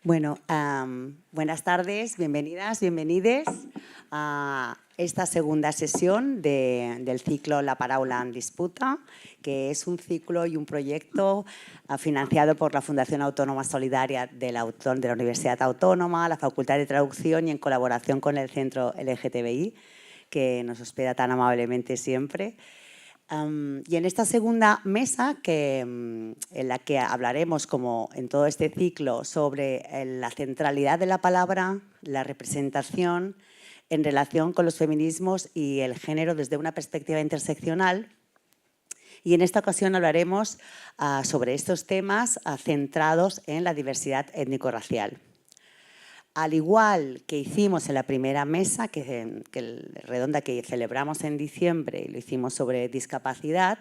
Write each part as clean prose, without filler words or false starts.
Bueno, buenas tardes, bienvenidas, bienvenides a esta segunda sesión del ciclo La Paraula en Disputa, que es un ciclo y un proyecto financiado por la Fundación Autónoma Solidaria de la Universidad Autónoma, la Facultad de Traducción y en colaboración con el Centro LGTBI, que nos hospeda tan amablemente siempre. Y en esta segunda mesa, en la que hablaremos, como en todo este ciclo, sobre la centralidad de la palabra, la representación en relación con los feminismos y el género desde una perspectiva interseccional. Y en esta ocasión hablaremos sobre estos temas centrados en la diversidad étnico-racial. Al igual que hicimos en la primera mesa, redonda que celebramos en diciembre, y lo hicimos sobre discapacidad,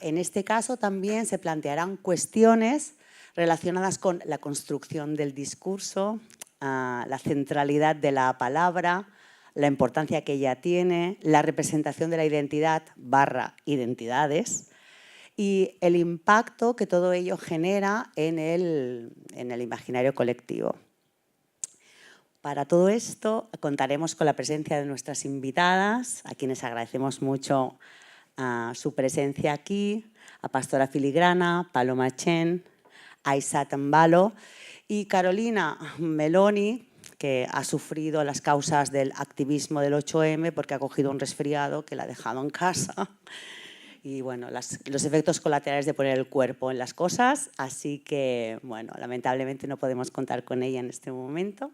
en este caso también se plantearán cuestiones relacionadas con la construcción del discurso, la centralidad de la palabra, la importancia que ella tiene, la representación de la identidad / identidades y el impacto que todo ello genera en el imaginario colectivo. Para todo esto contaremos con la presencia de nuestras invitadas, a quienes agradecemos mucho su presencia aquí, a Pastora Filigrana, Paloma Chen, Aissat Mbalo y Carolina Meloni, que ha sufrido las causas del activismo del 8M porque ha cogido un resfriado que la ha dejado en casa. Y bueno, los efectos colaterales de poner el cuerpo en las cosas, así que bueno, lamentablemente no podemos contar con ella en este momento.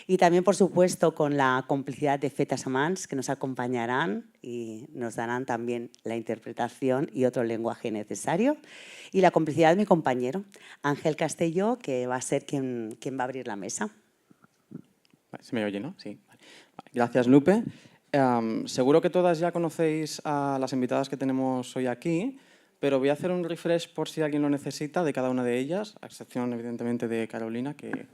Y también, por supuesto, con la complicidad de Fetas Amants, que nos acompañarán y nos darán también la interpretación y otro lenguaje necesario. Y la complicidad de mi compañero, Ángel Castelló, que va a ser quien va a abrir la mesa. ¿Se me oye, no? Sí. Gracias, Lupe. Seguro que todas ya conocéis a las invitadas que tenemos hoy aquí, pero voy a hacer un refresh por si alguien lo necesita de cada una de ellas, a excepción, evidentemente, de Carolina, que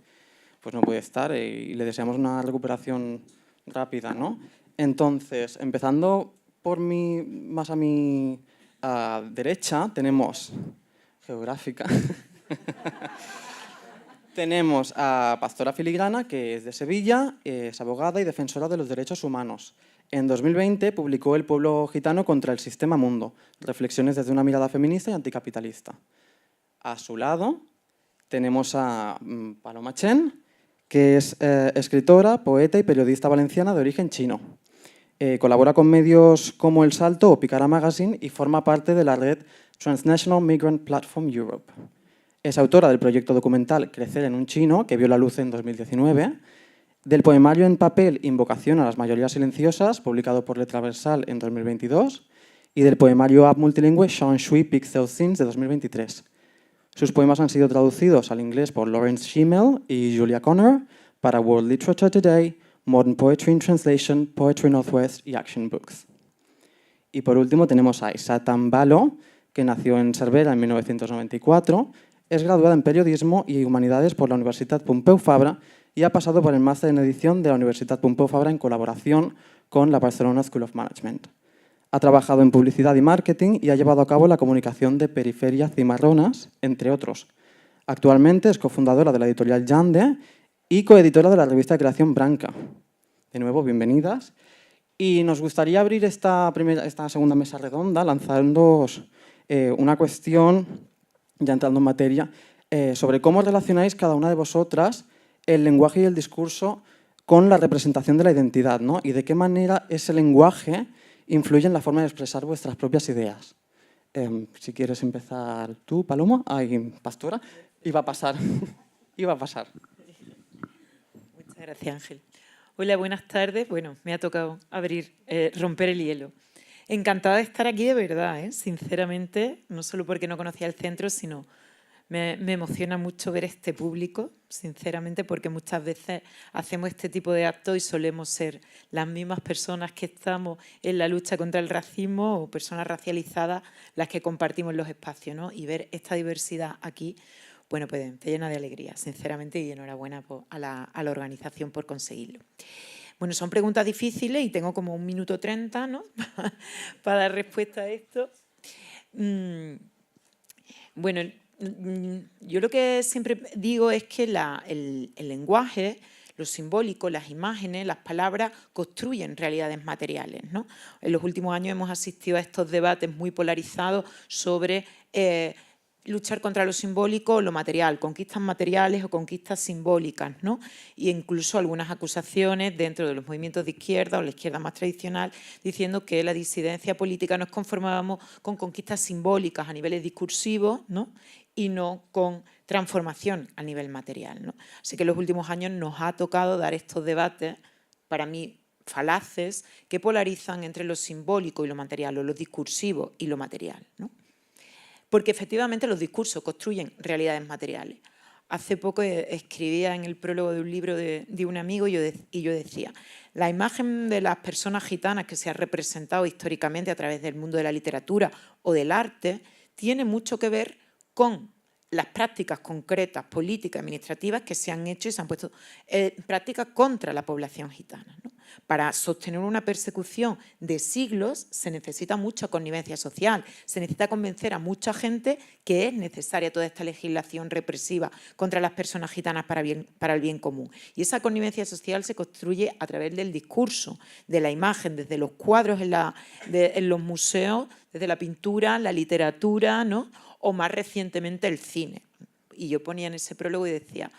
pues no puede estar y le deseamos una recuperación rápida, ¿no? Entonces, empezando por más a mi derecha, tenemos geográfica. Tenemos a Pastora Filigrana, que es de Sevilla, es abogada y defensora de los derechos humanos. En 2020 publicó El pueblo gitano contra el sistema mundo, reflexiones desde una mirada feminista y anticapitalista. A su lado tenemos a Paloma Chen, que es escritora, poeta y periodista valenciana de origen chino. Colabora con medios como El Salto o Picara Magazine y forma parte de la red Transnational Migrant Platform Europe. Es autora del proyecto documental Crecer en un chino, que vio la luz en 2019, del poemario en papel Invocación a las mayorías silenciosas, publicado por Letra Versal en 2022, y del poemario app multilingüe Sean Shui Pixel Scenes de 2023. Sus poemas han sido traducidos al inglés por Lawrence Schimmel y Julia Connor para World Literature Today, Modern Poetry in Translation, Poetry Northwest y Action Books. Y por último tenemos a Aissat Mbalo, que nació en Cervera en 1994, es graduada en Periodismo y Humanidades por la Universitat Pompeu Fabra y ha pasado por el máster en edición de la Universitat Pompeu Fabra en colaboración con la Barcelona School of Management. Ha trabajado en publicidad y marketing y ha llevado a cabo la comunicación de Periferia Cimarronas, entre otros. Actualmente es cofundadora de la editorial Yande y coeditora de la revista de creación Branca. De nuevo, bienvenidas. Y nos gustaría abrir esta segunda mesa redonda lanzándoos una cuestión, ya entrando en materia, sobre cómo relacionáis cada una de vosotras el lenguaje y el discurso con la representación de la identidad, ¿no? Y de qué manera ese lenguaje influye en la forma de expresar vuestras propias ideas. Si quieres empezar tú, Paloma, Pastora, iba a pasar. Iba a pasar. Muchas gracias, Ángel. Hola, buenas tardes. Bueno, me ha tocado romper el hielo. Encantada de estar aquí de verdad, sinceramente, no solo porque no conocía el centro, sino me emociona mucho ver este público, sinceramente, porque muchas veces hacemos este tipo de actos y solemos ser las mismas personas que estamos en la lucha contra el racismo o personas racializadas las que compartimos los espacios, ¿no? Y ver esta diversidad aquí, bueno, pues te llena de alegría, sinceramente, y enhorabuena a la organización por conseguirlo. Bueno, son preguntas difíciles y tengo como 1 minuto 30, ¿no? para dar respuesta a esto. Bueno, yo lo que siempre digo es que el lenguaje, lo simbólico, las imágenes, las palabras construyen realidades materiales, ¿no? En los últimos años hemos asistido a estos debates muy polarizados sobre luchar contra lo simbólico o lo material, conquistas materiales o conquistas simbólicas, ¿no? Y incluso algunas acusaciones dentro de los movimientos de izquierda o la izquierda más tradicional diciendo que la disidencia política nos conformábamos con conquistas simbólicas a niveles discursivos, ¿no? Y no con transformación a nivel material, ¿no? Así que en los últimos años nos ha tocado dar estos debates, para mí, falaces, que polarizan entre lo simbólico y lo material, o lo discursivo y lo material, ¿no? Porque efectivamente los discursos construyen realidades materiales. Hace poco escribía en el prólogo de un libro de un amigo y yo decía, la imagen de las personas gitanas que se ha representado históricamente a través del mundo de la literatura o del arte tiene mucho que ver con las prácticas concretas, políticas, administrativas que se han hecho y se han puesto en práctica contra la población gitana, ¿no? Para sostener una persecución de siglos se necesita mucha connivencia social, se necesita convencer a mucha gente que es necesaria toda esta legislación represiva contra las personas gitanas para el bien común. Y esa connivencia social se construye a través del discurso, de la imagen, desde los cuadros en los museos, desde la pintura, la literatura, ¿no? O más recientemente el cine. Y yo ponía en ese prólogo y decía,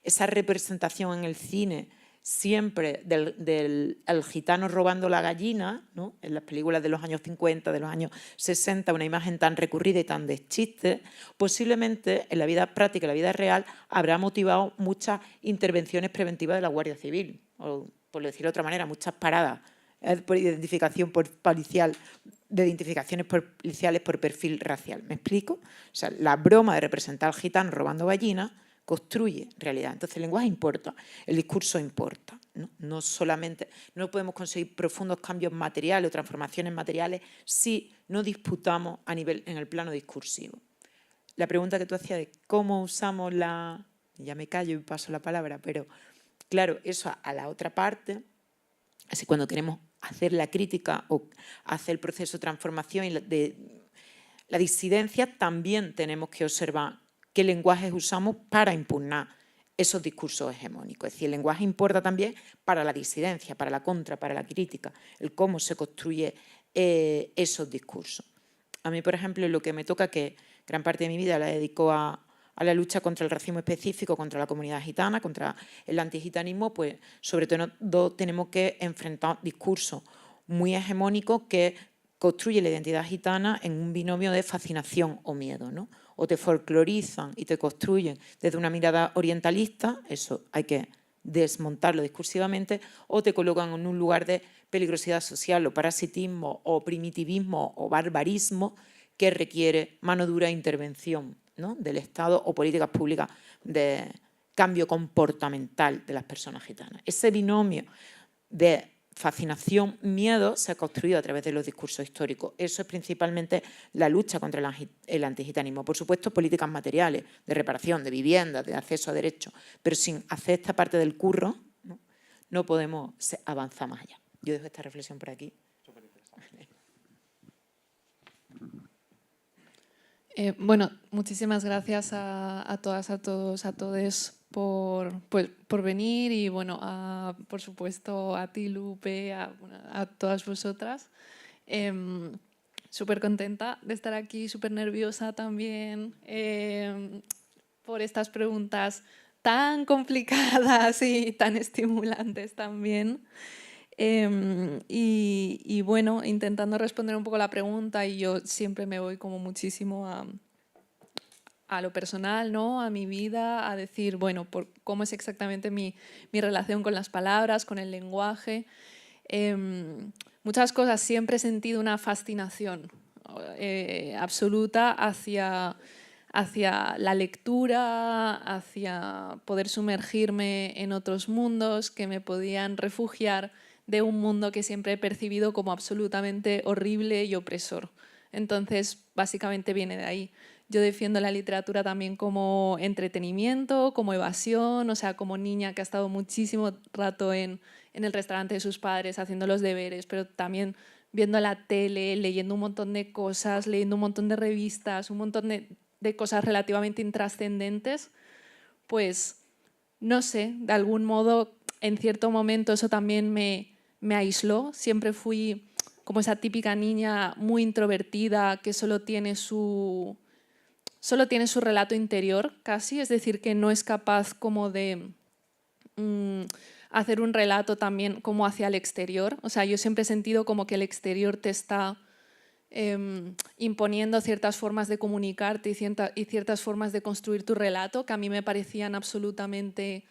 esa representación en el cine siempre del gitano robando la gallina, ¿no? En las películas de los años 50, de los años 60, una imagen tan recurrida y tan de chiste, posiblemente en la vida práctica, en la vida real, habrá motivado muchas intervenciones preventivas de la Guardia Civil, o por decirlo de otra manera, muchas paradas por identificación policial, de identificaciones policiales por perfil racial. ¿Me explico? O sea, la broma de representar al gitano robando gallinas construye realidad. Entonces el lenguaje importa, el discurso importa, ¿no? No solamente, no podemos conseguir profundos cambios materiales o transformaciones materiales si no disputamos en el plano discursivo. La pregunta que tú hacías de cómo usamos ya me callo y paso la palabra, pero claro, eso a la otra parte, así cuando queremos hacer la crítica o hacer el proceso de transformación y de la disidencia, también tenemos que observar qué lenguajes usamos para impugnar esos discursos hegemónicos. Es decir, el lenguaje importa también para la disidencia, para la contra, para la crítica, el cómo se construye esos discursos. A mí, por ejemplo, lo que me toca, que gran parte de mi vida la dedico a la lucha contra el racismo específico, contra la comunidad gitana, contra el antigitanismo, pues sobre todo tenemos que enfrentar discursos muy hegemónicos que construyen la identidad gitana en un binomio de fascinación o miedo, ¿no? O te folclorizan y te construyen desde una mirada orientalista, eso hay que desmontarlo discursivamente, o te colocan en un lugar de peligrosidad social o parasitismo o primitivismo o barbarismo que requiere mano dura e intervención, ¿no? Del Estado o políticas públicas de cambio comportamental de las personas gitanas. Ese binomio de fascinación, miedo, se ha construido a través de los discursos históricos. Eso es principalmente la lucha contra el antigitanismo. Por supuesto, políticas materiales, de reparación, de vivienda, de acceso a derechos, pero sin hacer esta parte del curro, no podemos avanzar más allá. Yo dejo esta reflexión por aquí. Bueno, muchísimas gracias a todas, a todos, a todes por venir y, bueno, por supuesto a ti, Lupe, a todas vosotras. Súper contenta de estar aquí, súper nerviosa también por estas preguntas tan complicadas y tan estimulantes también. Y bueno, intentando responder un poco la pregunta, y yo siempre me voy como muchísimo a lo personal, ¿no? A mi vida, a decir, bueno, cómo es exactamente mi relación con las palabras, con el lenguaje. Muchas cosas siempre he sentido una fascinación absoluta hacia la lectura, hacia poder sumergirme en otros mundos que me podían refugiar de un mundo que siempre he percibido como absolutamente horrible y opresor. Entonces, básicamente viene de ahí. Yo defiendo la literatura también como entretenimiento, como evasión, o sea, como niña que ha estado muchísimo rato en el restaurante de sus padres haciendo los deberes, pero también viendo la tele, leyendo un montón de cosas, leyendo un montón de revistas, un montón de cosas relativamente intrascendentes, pues no sé, de algún modo, en cierto momento eso también me aisló. Siempre fui como esa típica niña muy introvertida que solo tiene su relato interior casi, es decir, que no es capaz como de hacer un relato también como hacia el exterior. O sea, yo siempre he sentido como que el exterior te está imponiendo ciertas formas de comunicarte y ciertas formas de construir tu relato que a mí me parecían absolutamente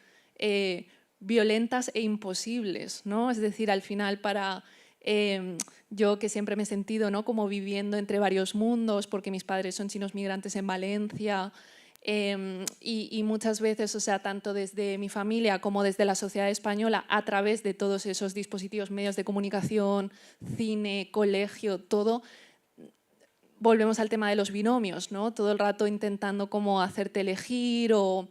violentas e imposibles, ¿no? Es decir, al final para yo que siempre me he sentido, ¿no?, como viviendo entre varios mundos porque mis padres son chinos migrantes en Valencia, y muchas veces, o sea, tanto desde mi familia como desde la sociedad española, a través de todos esos dispositivos, medios de comunicación, cine, colegio, todo, volvemos al tema de los binomios, ¿no? Todo el rato intentando como hacerte elegir o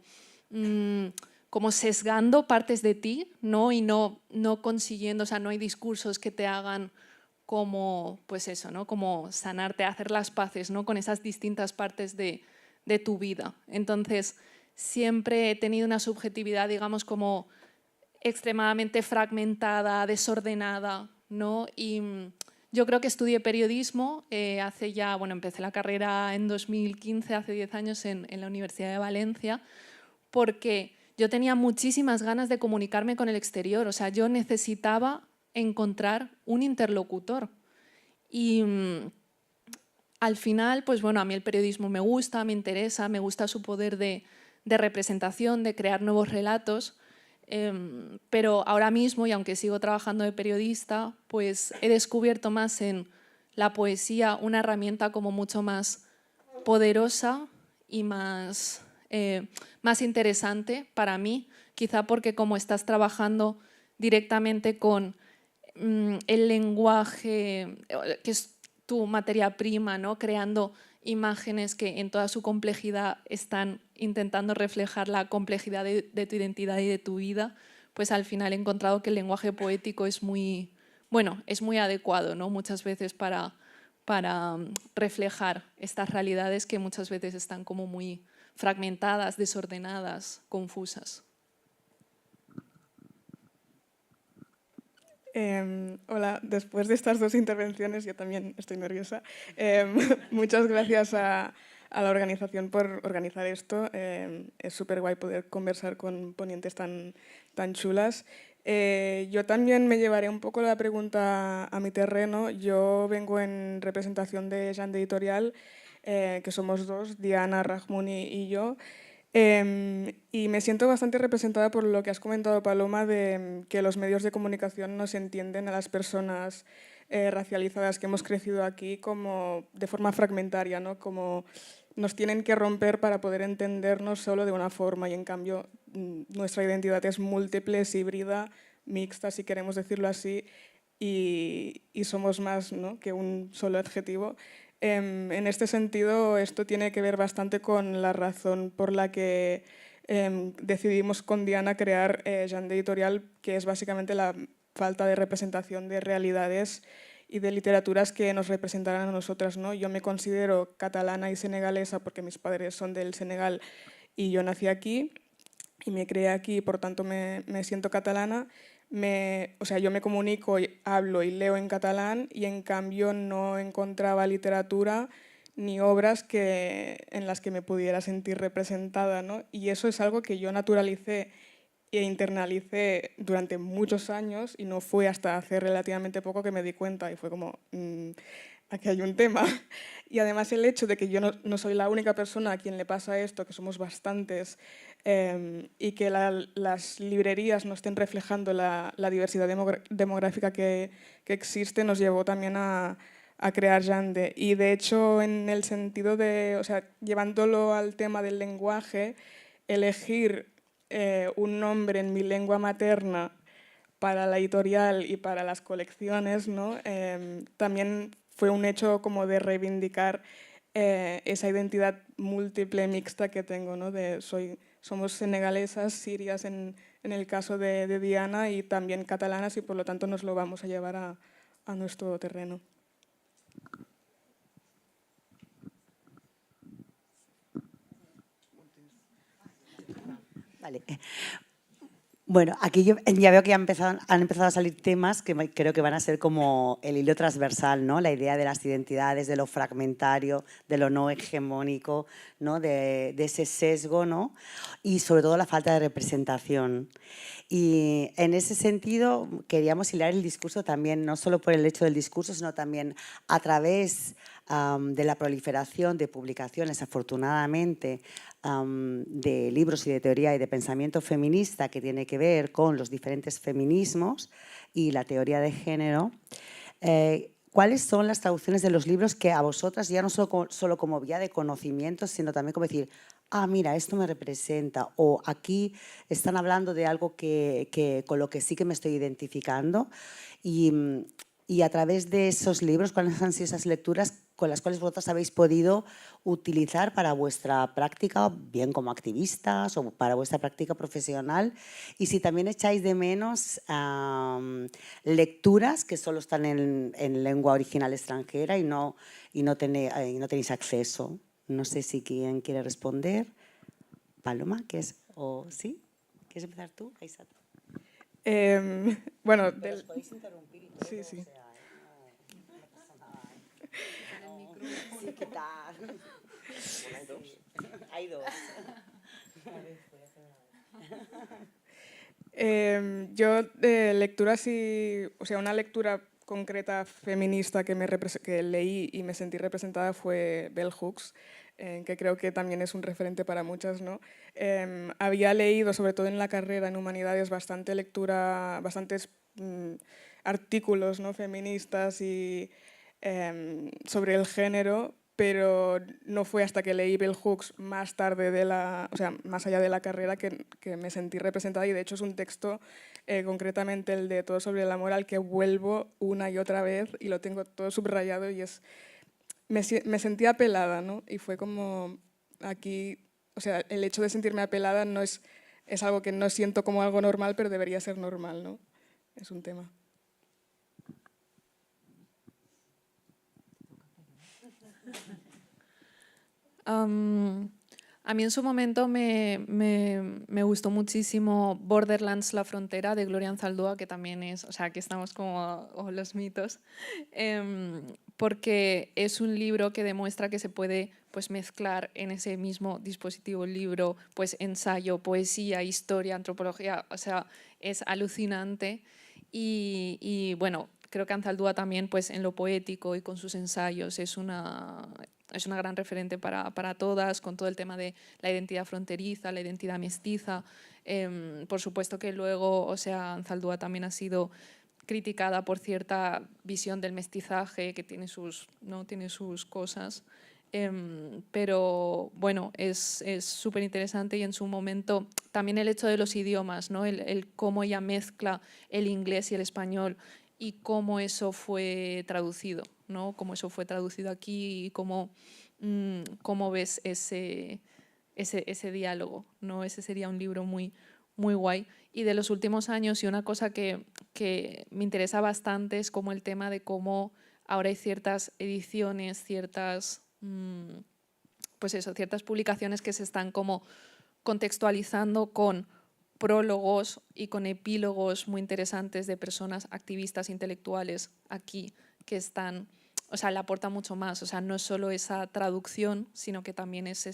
como sesgando partes de ti, ¿no? Y no consiguiendo, o sea, no hay discursos que te hagan como, pues eso, ¿no?, como sanarte, hacer las paces, ¿no?, con esas distintas partes de tu vida. Entonces, siempre he tenido una subjetividad, digamos, como extremadamente fragmentada, desordenada, ¿no? Y yo creo que estudié periodismo hace ya, bueno, empecé la carrera en 2015, hace 10 años en la Universidad de Valencia, porque yo tenía muchísimas ganas de comunicarme con el exterior, o sea, yo necesitaba encontrar un interlocutor. Y al final, pues bueno, a mí el periodismo me gusta, me interesa, me gusta su poder de representación, de crear nuevos relatos, pero ahora mismo, y aunque sigo trabajando de periodista, pues he descubierto más en la poesía una herramienta como mucho más poderosa y más interesante para mí, quizá porque como estás trabajando directamente con el lenguaje, que es tu materia prima, ¿no?, creando imágenes que en toda su complejidad están intentando reflejar la complejidad de tu identidad y de tu vida, pues al final he encontrado que el lenguaje poético es muy, bueno, es muy adecuado, ¿no?, muchas veces para reflejar estas realidades que muchas veces están como muy fragmentadas, desordenadas, confusas. Hola, después de estas dos intervenciones yo también estoy nerviosa. Muchas gracias a la organización por organizar esto. Es súper guay poder conversar con ponentes tan chulas. Yo también me llevaré un poco la pregunta a mi terreno. Yo vengo en representación de Jande Editorial, que somos dos, Diana, Rajmuni y yo. Y me siento bastante representada por lo que has comentado, Paloma, de que los medios de comunicación nos entienden a las personas racializadas que hemos crecido aquí como de forma fragmentaria, ¿no? Como nos tienen que romper para poder entendernos solo de una forma, y en cambio nuestra identidad es múltiple, es híbrida, mixta, si queremos decirlo así, y somos más, ¿no?, que un solo adjetivo. En este sentido, esto tiene que ver bastante con la razón por la que decidimos con Diana crear Jande Editorial, que es básicamente la falta de representación de realidades y de literaturas que nos representaran a nosotras, ¿no? Yo me considero catalana y senegalesa porque mis padres son del Senegal y yo nací aquí y me crié aquí, por tanto me siento catalana. O sea, yo me comunico, hablo y leo en catalán, y en cambio no encontraba literatura ni obras en las que me pudiera sentir representada, ¿no? Y eso es algo que yo naturalicé e internalicé durante muchos años y no fue hasta hace relativamente poco que me di cuenta y fue como, aquí hay un tema. Y además el hecho de que yo no soy la única persona a quien le pasa esto, que somos bastantes, y que las librerías no estén reflejando la diversidad demográfica que existe, nos llevó también a crear Yande. Y de hecho, en el sentido de, o sea, llevándolo al tema del lenguaje, elegir un nombre en mi lengua materna para la editorial y para las colecciones, ¿no? También fue un hecho como de reivindicar esa identidad múltiple, mixta que tengo, ¿no? Somos senegalesas, sirias en el caso de Diana y también catalanas y por lo tanto nos lo vamos a llevar a nuestro terreno. Vale. Bueno, aquí yo ya veo que han empezado a salir temas que creo que van a ser como el hilo transversal, ¿no? La idea de las identidades, de lo fragmentario, de lo no hegemónico, ¿no? De ese sesgo, ¿no? Y sobre todo la falta de representación. Y en ese sentido queríamos hilar el discurso también, no solo por el hecho del discurso, sino también a través de la proliferación de publicaciones, afortunadamente, de libros y de teoría y de pensamiento feminista que tiene que ver con los diferentes feminismos y la teoría de género. ¿Cuáles son las traducciones de los libros que a vosotras, ya no solo como vía de conocimiento, sino también como decir, ah, mira, esto me representa, o aquí están hablando de algo con lo que sí que me estoy identificando? Y a través de esos libros, ¿cuáles han sido esas lecturas con las cuales vosotras habéis podido utilizar para vuestra práctica, bien como activistas o para vuestra práctica profesional? Y si también echáis de menos lecturas que solo están en lengua original extranjera y no tenéis acceso. No sé si quién quiere responder. Paloma, ¿o sí? ¿Quieres empezar tú, Aisata? Bueno, Pero os podéis interrumpir y todo, sí, sí. O sea, no pasa nada. Sí, quitar. Hay dos. Hay dos. Yo lectura sí, o sea, una lectura concreta feminista que leí y me sentí representada fue Bell Hooks, que creo que también es un referente para muchas, ¿no? Había leído, sobre todo en la carrera en humanidades, bastantes artículos, ¿no? Feministas y sobre el género, pero no fue hasta que leí Bell Hooks más tarde o sea, más allá de la carrera que me sentí representada y de hecho es un texto, concretamente el de Todo sobre el amor, al que vuelvo una y otra vez y lo tengo todo subrayado y me sentí apelada, ¿no? Y fue como aquí, o sea, el hecho de sentirme apelada no es algo que no siento como algo normal, pero debería ser normal, ¿no? Es un tema. A mí en su momento me gustó muchísimo Borderlands, la frontera, de Gloria Anzaldúa, que también es, o sea, aquí estamos como los mitos, porque es un libro que demuestra que se puede pues, mezclar en ese mismo dispositivo libro, pues ensayo, poesía, historia, antropología, o sea, es alucinante y bueno, creo que Anzaldúa también pues, en lo poético y con sus ensayos es una gran referente para todas, con todo el tema de la identidad fronteriza, la identidad mestiza. Por supuesto que luego, o sea, Anzaldúa también ha sido criticada por cierta visión del mestizaje que tiene sus cosas. Pero bueno, es súper interesante y en su momento también el hecho de los idiomas, ¿no? el cómo ella mezcla el inglés y el español y cómo eso fue traducido, ¿no? Cómo eso fue traducido aquí y cómo ves ese diálogo, ¿no? Ese sería un libro muy, muy guay. Y de los últimos años, y una cosa que me interesa bastante es como el tema de cómo ahora hay ciertas ediciones, ciertas publicaciones que se están como contextualizando con prólogos y con epílogos muy interesantes de personas activistas intelectuales aquí que están o sea, le aporta mucho más. O sea, no es solo esa traducción, sino que también es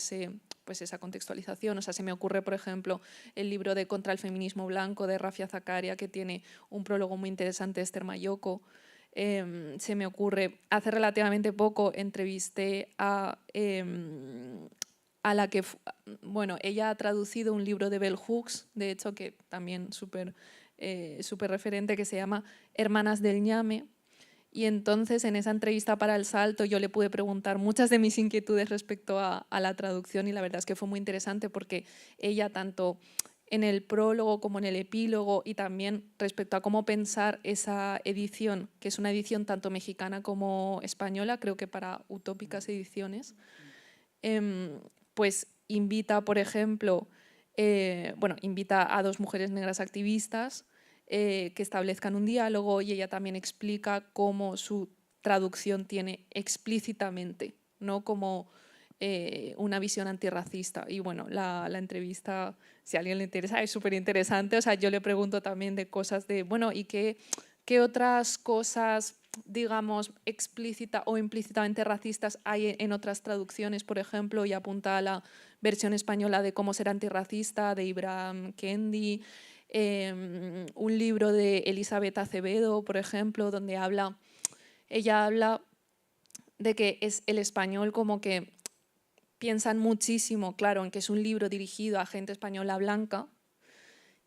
pues esa contextualización. O sea, se me ocurre, por ejemplo, el libro de Contra el feminismo blanco de Rafia Zakaria, que tiene un prólogo muy interesante de Esther Mayoko. Se me ocurre, hace relativamente poco entrevisté a la que, bueno, ella ha traducido un libro de Bell Hooks, de hecho, que también súper referente, que se llama Hermanas del Ñame. Y entonces en esa entrevista para El Salto yo le pude preguntar muchas de mis inquietudes respecto a la traducción, y la verdad es que fue muy interesante porque ella, tanto en el prólogo como en el epílogo, y también respecto a cómo pensar esa edición, que es una edición tanto mexicana como española, creo que para Utópicas Ediciones, pues invita, por ejemplo, invita a 2 mujeres negras activistas que establezcan un diálogo, y ella también explica cómo su traducción tiene explícitamente, ¿no?, como una visión antirracista. Y bueno, la entrevista, si a alguien le interesa, es súper interesante. O sea, yo le pregunto también de cosas de, bueno, ¿y qué otras cosas, digamos, explícita o implícitamente racistas hay en otras traducciones, por ejemplo? Y apunta a la versión española de Cómo ser antirracista, de Ibram Kendi, un libro de Elizabeth Acevedo, por ejemplo, donde ella habla de que es el español como que piensan muchísimo, claro, en que es un libro dirigido a gente española blanca,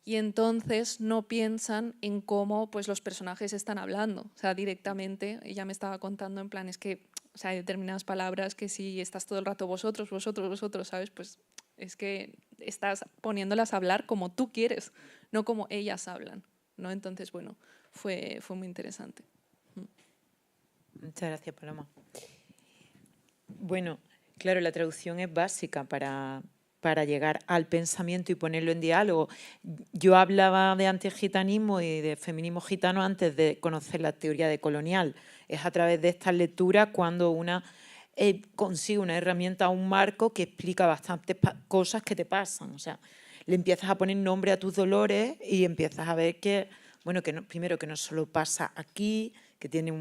y entonces no piensan en cómo pues, los personajes están hablando. O sea, directamente, ella me estaba contando en plan, es que, o sea, hay determinadas palabras que si estás todo el rato vosotros, ¿sabes? Pues es que estás poniéndolas a hablar como tú quieres, no como ellas hablan, ¿no? Entonces, bueno, fue muy interesante. Muchas gracias, Paloma. Bueno, claro, la traducción es básica para llegar al pensamiento y ponerlo en diálogo. Yo hablaba de antigitanismo y de feminismo gitano antes de conocer la teoría decolonial. Es a través de estas lecturas cuando una consigue una herramienta, un marco que explica bastantes cosas que te pasan. O sea, le empiezas a poner nombre a tus dolores y empiezas a ver que, bueno, primero que no solo pasa aquí, que tiene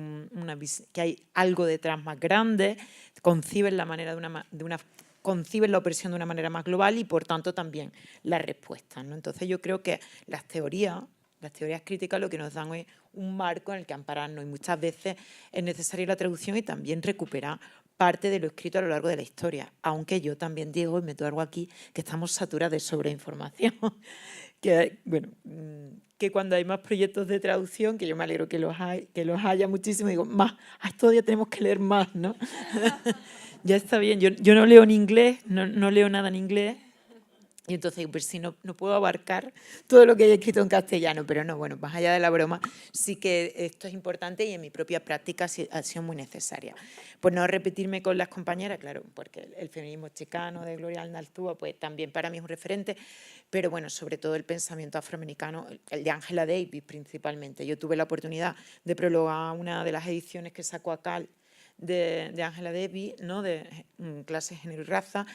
que hay algo detrás más grande, conciben la manera conciben la opresión de una manera más global, y por tanto también las respuestas, ¿no? Entonces yo creo que las teorías críticas lo que nos dan es un marco en el que ampararnos, y muchas veces es necesaria la traducción y también recuperar parte de lo escrito a lo largo de la historia, aunque yo también digo, y meto algo aquí, que estamos saturados de sobreinformación. Que cuando hay más proyectos de traducción, que yo me alegro que los haya muchísimo, digo, más, todavía tenemos que leer más, ¿no? Ya está bien, yo no leo en inglés, no leo nada en inglés, y entonces, pues si no puedo abarcar todo lo que hay escrito en castellano, pero no, bueno, más allá de la broma, sí que esto es importante y en mi propia práctica ha sido muy necesaria. Pues no repetirme con las compañeras, claro, porque el feminismo chicano de Gloria Aldalzúa, pues también para mí es un referente, pero bueno, sobre todo el pensamiento afroamericano, el de Angela Davis principalmente. Yo tuve la oportunidad de prologar una de las ediciones que sacó ACAL de Angela Davis, ¿no?, de Clase, Género y Raza,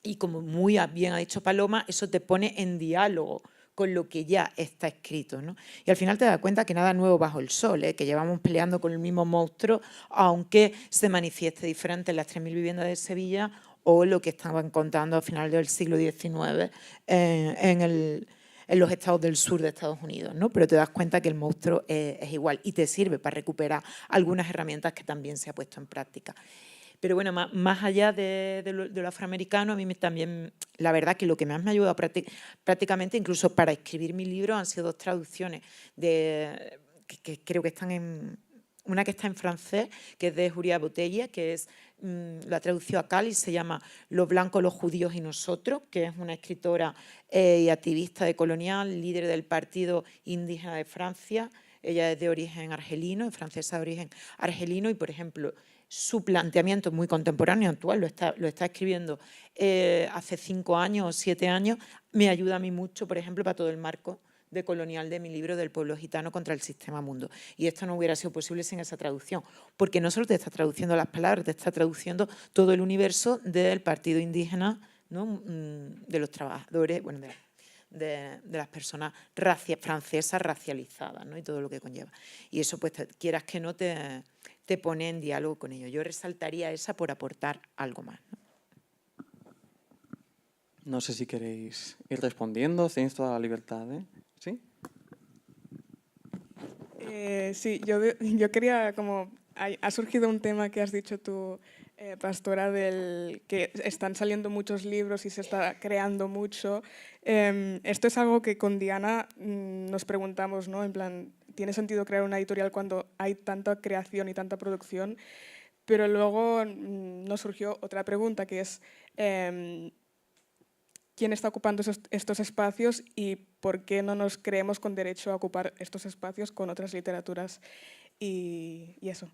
y como muy bien ha dicho Paloma, eso te pone en diálogo con lo que ya está escrito, ¿no? Y al final te das cuenta que nada nuevo bajo el sol, que llevamos peleando con el mismo monstruo, aunque se manifieste diferente en las 3.000 viviendas de Sevilla o lo que estaban contando a finales del siglo XIX en los estados del sur de Estados Unidos, ¿no? Pero te das cuenta que el monstruo es igual y te sirve para recuperar algunas herramientas que también se ha puesto en práctica. Pero bueno, más allá de lo afroamericano, a mí también, la verdad que lo que más me ha ayudado prácticamente, incluso para escribir mi libro, han sido 2 traducciones que creo que están una que está en francés, que es de Julia Botella, que es la traducción a Cali, se llama Los blancos, los judíos y nosotros, que es una escritora y activista decolonial, líder del Partido Indígena de Francia. Ella es de origen argelino, es francesa de origen argelino, y por ejemplo, su planteamiento muy contemporáneo, actual, lo está escribiendo hace 5 años o 7 años, me ayuda a mí mucho, por ejemplo, para todo el marco decolonial de mi libro del pueblo gitano contra el sistema mundo. Y esto no hubiera sido posible sin esa traducción, porque no solo te está traduciendo las palabras, te está traduciendo todo el universo del partido indígena, ¿no?, de los trabajadores, bueno, de las personas francesas racializadas, ¿no?, y todo lo que conlleva. Y eso, pues, quieras que no, te te pone en diálogo con ello. Yo resaltaría esa por aportar algo más, ¿no? No sé si queréis ir respondiendo, tenéis toda la libertad, ¿eh? ¿Sí? Sí, yo quería como... Ha surgido un tema que has dicho tú, Pastora, del que están saliendo muchos libros y se está creando mucho. Esto es algo que con Diana nos preguntamos, ¿no? En plan, ¿tiene sentido crear una editorial cuando hay tanta creación y tanta producción? Pero luego nos surgió otra pregunta que es... quién está ocupando estos espacios y por qué no nos creemos con derecho a ocupar estos espacios con otras literaturas. Y eso,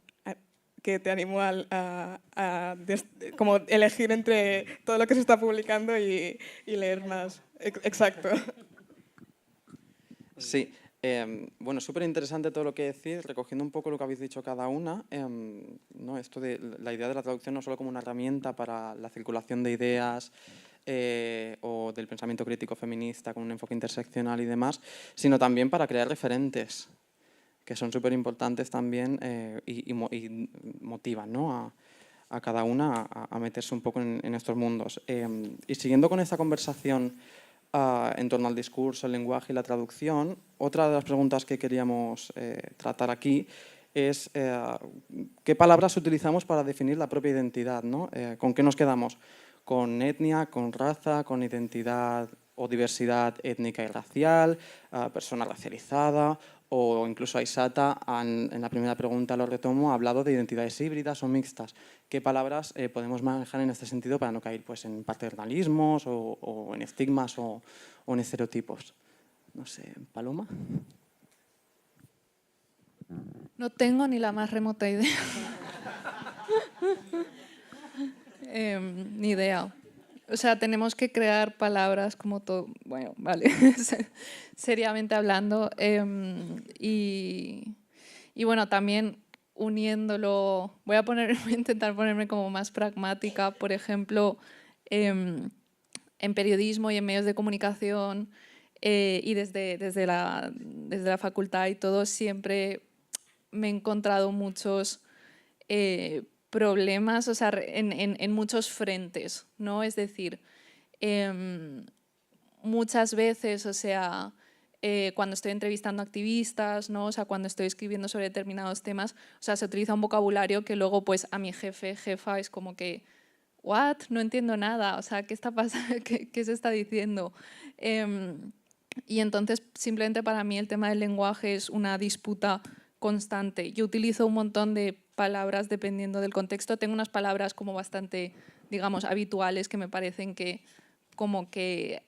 que te animo como elegir entre todo lo que se está publicando y leer más. Exacto. Sí, bueno, súper interesante todo lo que decís, recogiendo un poco lo que habéis dicho cada una, ¿no? Esto de la idea de la traducción no solo como una herramienta para la circulación de ideas o del pensamiento crítico feminista con un enfoque interseccional y demás, sino también para crear referentes, que son súper importantes también y motivan, ¿no? a cada una a meterse un poco en estos mundos. Y siguiendo con esta conversación en torno al discurso, el lenguaje y la traducción, otra de las preguntas que queríamos tratar aquí es qué palabras utilizamos para definir la propia identidad, ¿no? ¿Con qué nos quedamos? ¿Con etnia, con raza, con identidad o diversidad étnica y racial, persona racializada? O incluso Aisata, en la primera pregunta lo retomo, ha hablado de identidades híbridas o mixtas. ¿Qué palabras podemos manejar en este sentido para no caer pues, en paternalismos o en estigmas o en estereotipos? No sé, Paloma. No tengo ni la más remota idea. Ni idea. O sea, tenemos que crear palabras como todo. Bueno, vale, seriamente hablando. Y bueno, también uniéndolo, voy a intentar ponerme como más pragmática, por ejemplo, en periodismo y en medios de comunicación y desde la facultad y todo, siempre me he encontrado muchos problemas, o sea, en muchos frentes, ¿no? Es decir, muchas veces, o sea, cuando estoy entrevistando activistas, ¿no? O sea, cuando estoy escribiendo sobre determinados temas, o sea, se utiliza un vocabulario que luego, pues, a mi jefa, es como que, ¿what? No entiendo nada, o sea, ¿qué está pasando? ¿Qué se está diciendo? Y entonces, simplemente para mí el tema del lenguaje es una disputa constante. Yo utilizo un montón de palabras dependiendo del contexto. Tengo unas palabras como bastante, digamos, habituales que me parecen que como que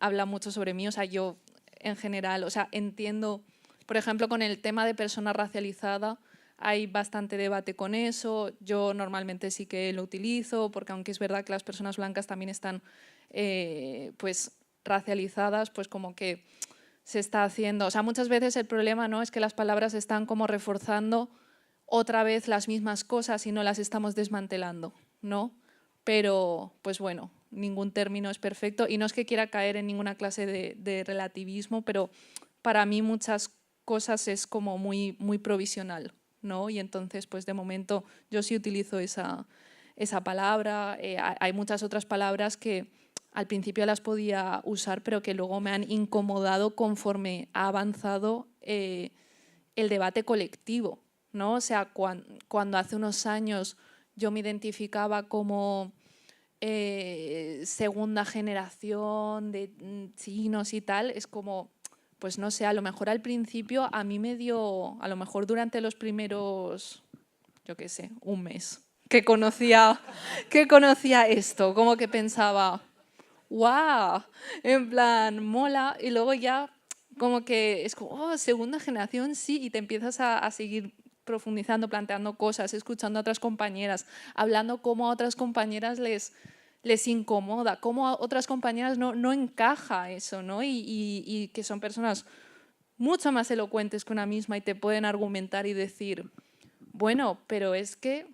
habla mucho sobre mí. O sea, yo en general, o sea, entiendo, por ejemplo, con el tema de persona racializada, hay bastante debate con eso. Yo normalmente sí que lo utilizo, porque aunque es verdad que las personas blancas también están pues racializadas, pues como que se está haciendo. O sea, muchas veces el problema, ¿no?, es que las palabras están como reforzando otra vez las mismas cosas y no las estamos desmantelando, ¿no? Pero, pues bueno, ningún término es perfecto y no es que quiera caer en ninguna clase de relativismo, pero para mí muchas cosas es como muy provisional, ¿no? Y entonces, pues de momento yo sí utilizo esa palabra. Hay muchas otras palabras que al principio las podía usar, pero que luego me han incomodado conforme ha avanzado el debate colectivo, ¿no? O sea, cuando hace unos años yo me identificaba como segunda generación de chinos y tal, es como, pues no sé, a lo mejor al principio a mí me dio, a lo mejor durante los primeros, yo qué sé, un mes, que conocía esto, como que pensaba, ¡wow! En plan, mola, y luego ya como que es como, oh, segunda generación, sí, y te empiezas a seguir profundizando, planteando cosas, escuchando a otras compañeras, hablando cómo a otras compañeras les incomoda, cómo a otras compañeras no encaja eso, ¿no? Y que son personas mucho más elocuentes que una misma y te pueden argumentar y decir, bueno, pero es que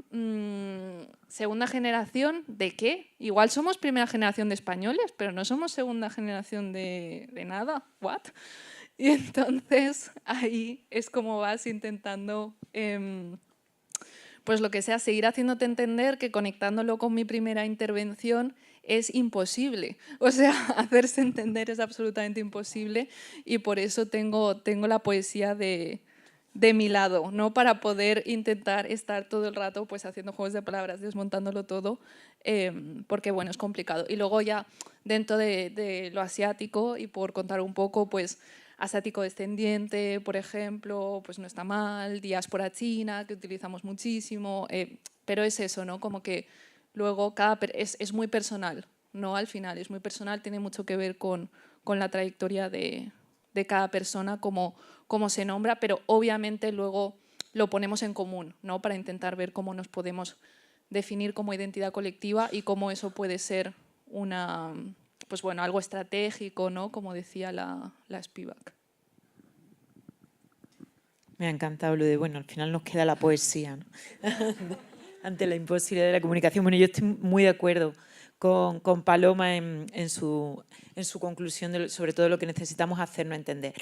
segunda generación, ¿de qué? Igual somos primera generación de españoles, pero no somos segunda generación de nada. ¿What? Y entonces ahí es como vas intentando pues lo que sea, seguir haciéndote entender que conectándolo con mi primera intervención es imposible. O sea, hacerse entender es absolutamente imposible y por eso tengo la poesía de mi lado, ¿no? Para poder intentar estar todo el rato pues haciendo juegos de palabras, desmontándolo todo, porque bueno, es complicado. Y luego ya dentro de lo asiático, y por contar un poco, pues asiático descendiente, por ejemplo, pues no está mal, diáspora china, que utilizamos muchísimo, pero es eso, ¿no? Como que luego es muy personal, ¿no? Al final es muy personal, tiene mucho que ver con la trayectoria de cada persona, cómo se nombra, pero obviamente luego lo ponemos en común, ¿no? Para intentar ver cómo nos podemos definir como identidad colectiva y cómo eso puede ser pues bueno, algo estratégico, ¿no? Como decía la Spivak. Me ha encantado lo de, bueno, al final nos queda la poesía, ¿no? Ante la imposibilidad de la comunicación. Bueno, yo estoy muy de acuerdo con Paloma en su conclusión sobre todo lo que necesitamos hacernos entender.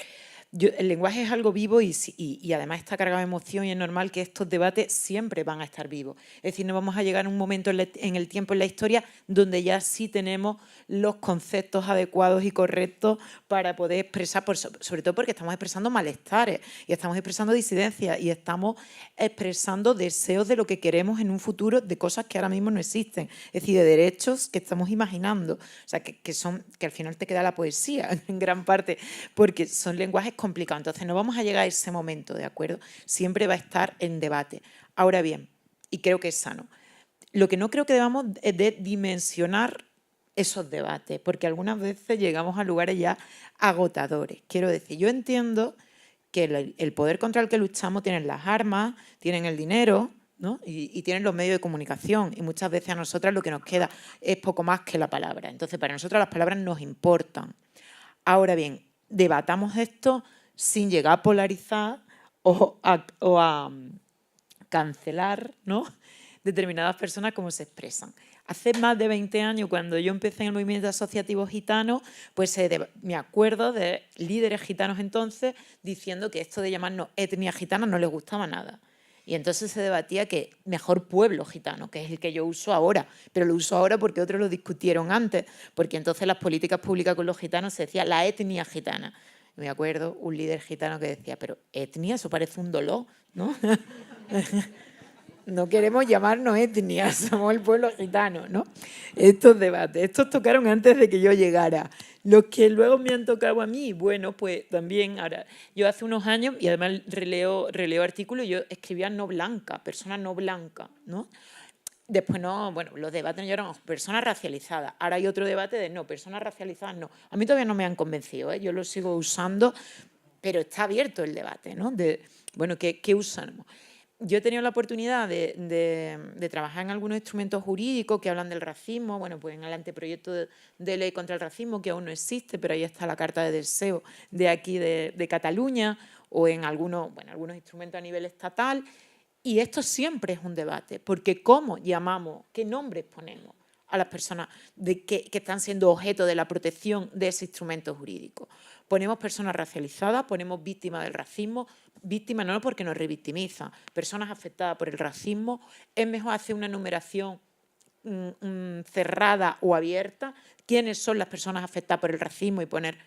El lenguaje es algo vivo y además está cargado de emoción y es normal que estos debates siempre van a estar vivos. Es decir, no vamos a llegar a un momento en el tiempo, en la historia, donde ya sí tenemos los conceptos adecuados y correctos para poder expresar, sobre todo porque estamos expresando malestares y estamos expresando disidencias y estamos expresando deseos de lo que queremos en un futuro, de cosas que ahora mismo no existen, es decir, de derechos que estamos imaginando, o sea, que al final te queda la poesía en gran parte, porque son lenguajes complicado. Entonces no vamos a llegar a ese momento, ¿de acuerdo? Siempre va a estar en debate. Ahora bien, y creo que es sano, lo que no creo que debamos es de dimensionar esos debates, porque algunas veces llegamos a lugares ya agotadores. Quiero decir, yo entiendo que el poder contra el que luchamos tienen las armas, tienen el dinero, ¿no? y tienen los medios de comunicación, y muchas veces a nosotras lo que nos queda es poco más que la palabra. Entonces, para nosotras las palabras nos importan. Ahora bien, debatamos esto sin llegar a polarizar o a cancelar, ¿no? Determinadas personas como se expresan. Hace más de 20 años, cuando yo empecé en el movimiento asociativo gitano, pues me acuerdo de líderes gitanos entonces diciendo que esto de llamarnos etnia gitana no les gustaba nada. Y entonces se debatía que mejor pueblo gitano, que es el que yo uso ahora, pero lo uso ahora porque otros lo discutieron antes, porque entonces las políticas públicas con los gitanos se decía la etnia gitana. Me acuerdo un líder gitano que decía, pero etnia, eso parece un dolor, ¿no? No queremos llamarnos etnia, somos el pueblo gitano, ¿no? Estos debates, estos tocaron antes de que yo llegara. Los que luego me han tocado a mí, bueno, pues también ahora, yo hace unos años, y además releo artículos, yo escribía no blanca, persona no blanca, ¿no? Después no, bueno, los debates ya eran personas racializadas. Ahora hay otro debate de no, personas racializadas no. A mí todavía no me han convencido, ¿eh? Yo lo sigo usando, pero está abierto el debate, ¿no? De, bueno, ¿qué usamos? Yo he tenido la oportunidad de trabajar en algunos instrumentos jurídicos que hablan del racismo, bueno, pues en el anteproyecto de ley contra el racismo, que aún no existe, pero ahí está la carta de deseo de aquí de Cataluña, o en algunos instrumentos a nivel estatal, y esto siempre es un debate, porque ¿cómo llamamos, qué nombres ponemos a las personas que están siendo objeto de la protección de ese instrumento jurídico? Ponemos personas racializadas, ponemos víctimas del racismo, víctimas no porque nos revictimiza, personas afectadas por el racismo. Es mejor hacer una numeración cerrada o abierta, quiénes son las personas afectadas por el racismo y poner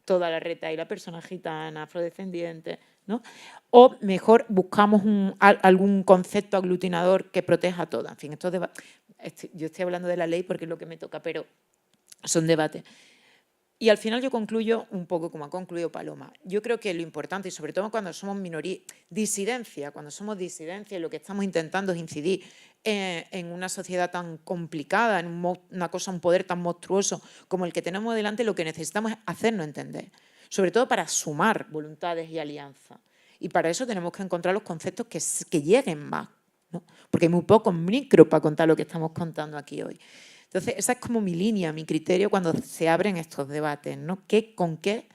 toda la reta y la persona gitana, afrodescendiente, ¿no? O mejor buscamos algún concepto aglutinador que proteja a todas. En fin, yo estoy hablando de la ley porque es lo que me toca, pero son debates. Y al final yo concluyo un poco como ha concluido Paloma. Yo creo que lo importante, y sobre todo cuando somos minoría, cuando somos disidencia, lo que estamos intentando es incidir en una sociedad tan complicada, en un poder tan monstruoso como el que tenemos delante, lo que necesitamos es hacernos entender. Sobre todo para sumar voluntades y alianzas. Y para eso tenemos que encontrar los conceptos que lleguen más, ¿no? Porque hay muy pocos micros para contar lo que estamos contando aquí hoy. Entonces, esa es como mi línea, mi criterio cuando se abren estos debates, ¿no? ¿Con qué?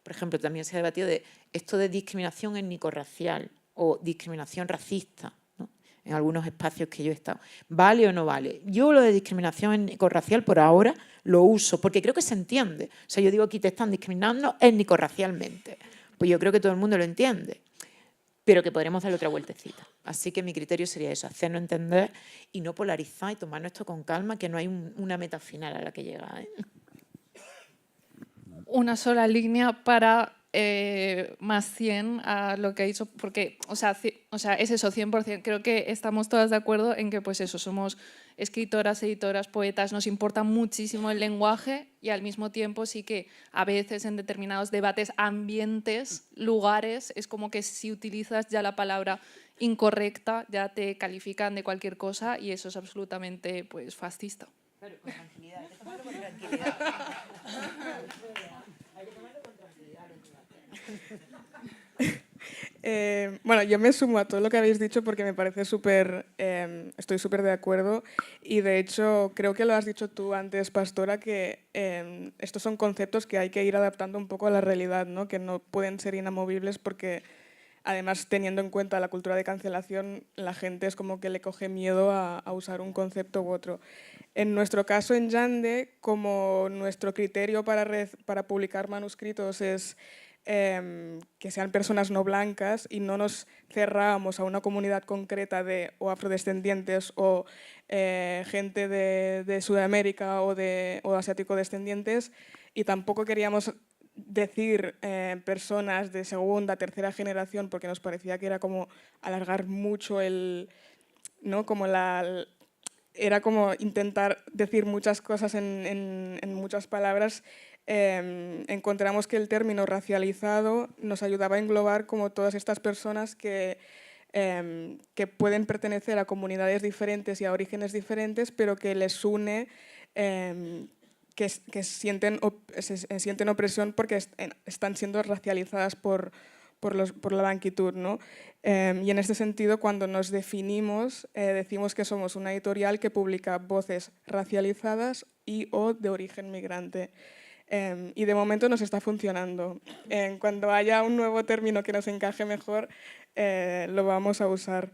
Por ejemplo, también se ha debatido de esto de discriminación étnico-racial o discriminación racista, ¿no? En algunos espacios que yo he estado. ¿Vale o no vale? Yo lo de discriminación étnico-racial por ahora lo uso porque creo que se entiende. O sea, yo digo aquí te están discriminando étnico-racialmente. Pues yo creo que todo el mundo lo entiende. pero que podremos darle otra vueltecita. Así que mi criterio sería eso, hacernos entender y no polarizar y tomarnos esto con calma, que no hay una meta final a la que llegar, ¿eh? Una sola línea para más 100 a lo que ha dicho, porque, o sea, es eso, 100%. Creo que estamos todas de acuerdo en que, pues eso, somos escritoras, editoras, poetas, nos importa muchísimo el lenguaje y al mismo tiempo sí que a veces en determinados debates, ambientes, lugares, es como que si utilizas ya la palabra incorrecta, ya te califican de cualquier cosa y eso es absolutamente, pues, fascista. Pero con tranquilidad, hay que tomarlo con tranquilidad. Hay que tomarlo con tranquilidad. Bueno, yo me sumo a todo lo que habéis dicho porque me parece estoy súper de acuerdo y de hecho creo que lo has dicho tú antes, Pastora, que estos son conceptos que hay que ir adaptando un poco a la realidad, ¿no? Que no pueden ser inamovibles porque además teniendo en cuenta la cultura de cancelación, la gente es como que le coge miedo a usar un concepto u otro. En nuestro caso en Yande, como nuestro criterio para publicar manuscritos es que sean personas no blancas y no nos cerramos a una comunidad concreta de o afrodescendientes o gente de Sudamérica o asiático descendientes, y tampoco queríamos decir personas de segunda, tercera generación porque nos parecía que era como alargar mucho ¿no? Como era como intentar decir muchas cosas en muchas palabras. Encontramos que el término racializado nos ayudaba a englobar como todas estas personas que pueden pertenecer a comunidades diferentes y a orígenes diferentes, pero que les une que sienten opresión porque están siendo racializadas por la blanquitud, ¿no? Y en este sentido, cuando nos definimos, decimos que somos una editorial que publica voces racializadas y o de origen migrante. Y de momento nos está funcionando. Cuando haya un nuevo término que nos encaje mejor, lo vamos a usar.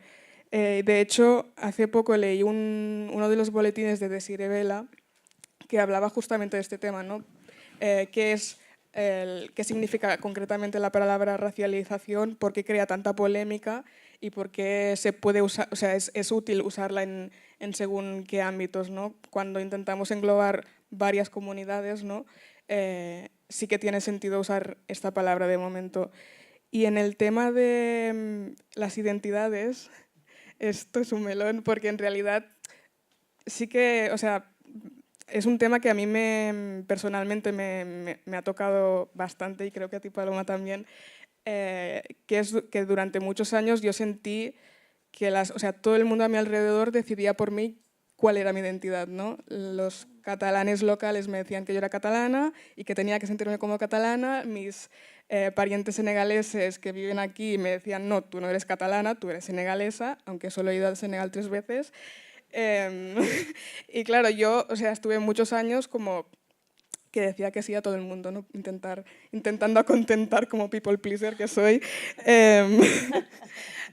De hecho, hace poco leí uno de los boletines de Desiree Vela que hablaba justamente de este tema, ¿no? ¿Qué significa concretamente la palabra racialización? ¿Por qué crea tanta polémica? ¿Y por qué se puede usar, o sea, es útil usarla en según qué ámbitos, ¿no? Cuando intentamos englobar varias comunidades, ¿no? Sí que tiene sentido usar esta palabra de momento. Y en el tema de las identidades, esto es un melón, porque en realidad sí que, o sea, es un tema que a mí personalmente me ha tocado bastante y creo que a ti, Paloma, también, que es que durante muchos años yo sentí que todo el mundo a mi alrededor decidía por mí cuál era mi identidad, ¿no? Los catalanes locales me decían que yo era catalana y que tenía que sentirme como catalana. Mis parientes senegaleses que viven aquí me decían, no, tú no eres catalana, tú eres senegalesa, aunque solo he ido a Senegal 3 veces. Y claro, yo estuve muchos años como que decía que sí a todo el mundo, ¿no? Intentando acontentar como people pleaser que soy.